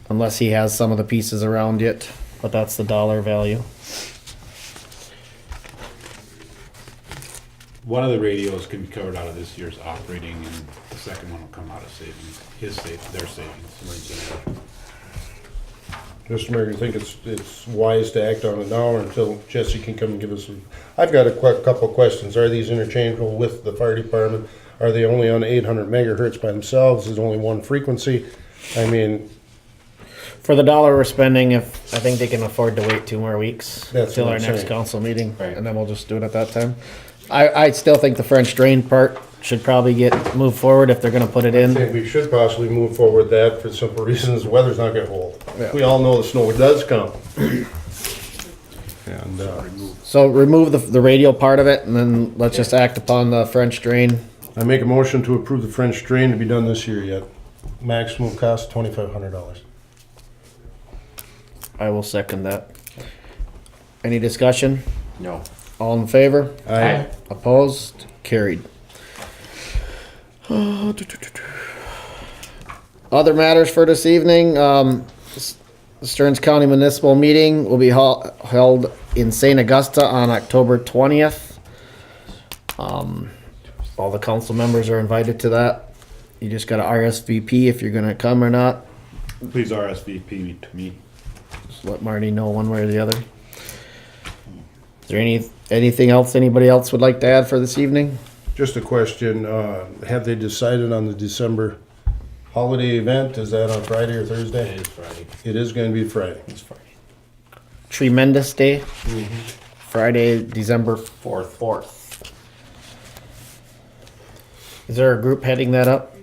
S4: Unless he has some of the pieces around it, but that's the dollar value.
S8: One of the radios can be covered out of this year's operating, and the second one will come out of savings, their savings.
S3: Mr. Mayor, you think it's wise to act on it now or until Jesse can come and give us some? I've got a couple of questions. Are these interchangeable with the fire department? Are they only on 800 megahertz by themselves? Is only one frequency? I mean,
S4: For the dollar we're spending, if I think they can afford to wait 2 more weeks
S3: That's
S4: till
S3: what
S4: our
S3: I'm
S4: next
S3: saying.
S4: council meeting,
S8: Right.
S4: and then we'll just do it at that time. I still think the French drain part should probably get moved forward if they're gonna put it
S3: I
S4: in.
S3: think we should possibly move forward with that for the simple reasons the weather's not gonna hold.
S4: Yeah.
S3: We all know the snow does come. And,
S4: So remove the radio part of it, and then let's just act upon the French drain.
S3: I make a motion to approve the French drain to be done this year yet. Maximum cost $2,500.
S4: I will second that. Any discussion?
S2: No.
S4: All in favor?
S3: Aye.
S4: Opposed? Carried. Other matters for this evening, the Stearns County Municipal Meeting will be held in St. Augusta on October 20th. All the council members are invited to that. You just gotta RSVP if you're gonna come or not.
S8: Please RSVP to me.
S4: Just let Marty know one way or the other. Is there anything else anybody else would like to add for this evening?
S3: Just a question, have they decided on the December Holiday event, is that on Friday or Thursday?
S8: It is Friday.
S3: It is gonna be Friday.
S8: It's Friday.
S4: Tremendous Day, Friday, December 4th. Is there a group heading that up,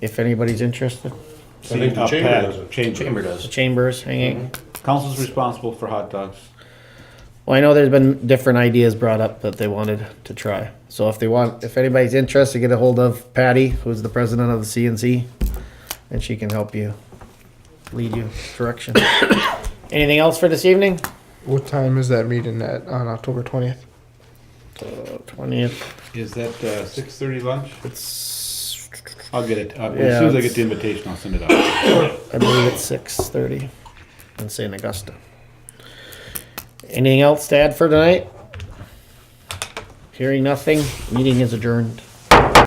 S4: if anybody's interested?
S3: I think the
S8: Up
S3: chamber
S8: at-
S3: does it.
S8: Chamber
S4: The
S8: does.
S4: Chambers hanging?
S8: Council's responsible for hot dogs.
S4: Well, I know there's been different ideas brought up that they wanted to try. So if anybody's interested, get a hold of Patty, who's the president of the CNC, and she can help you, lead you direction. Anything else for this evening?
S6: What time is that meeting at on October 20th?
S4: 20th.
S8: Is that 6:30 lunch?
S4: It's,
S8: I'll get it.
S4: Yeah,
S8: As soon as I
S4: it's-
S8: get the invitation, I'll send it out.
S4: I believe it's 6:30 in St. Augusta. Anything else to add for tonight? Hearing nothing, meeting is adjourned.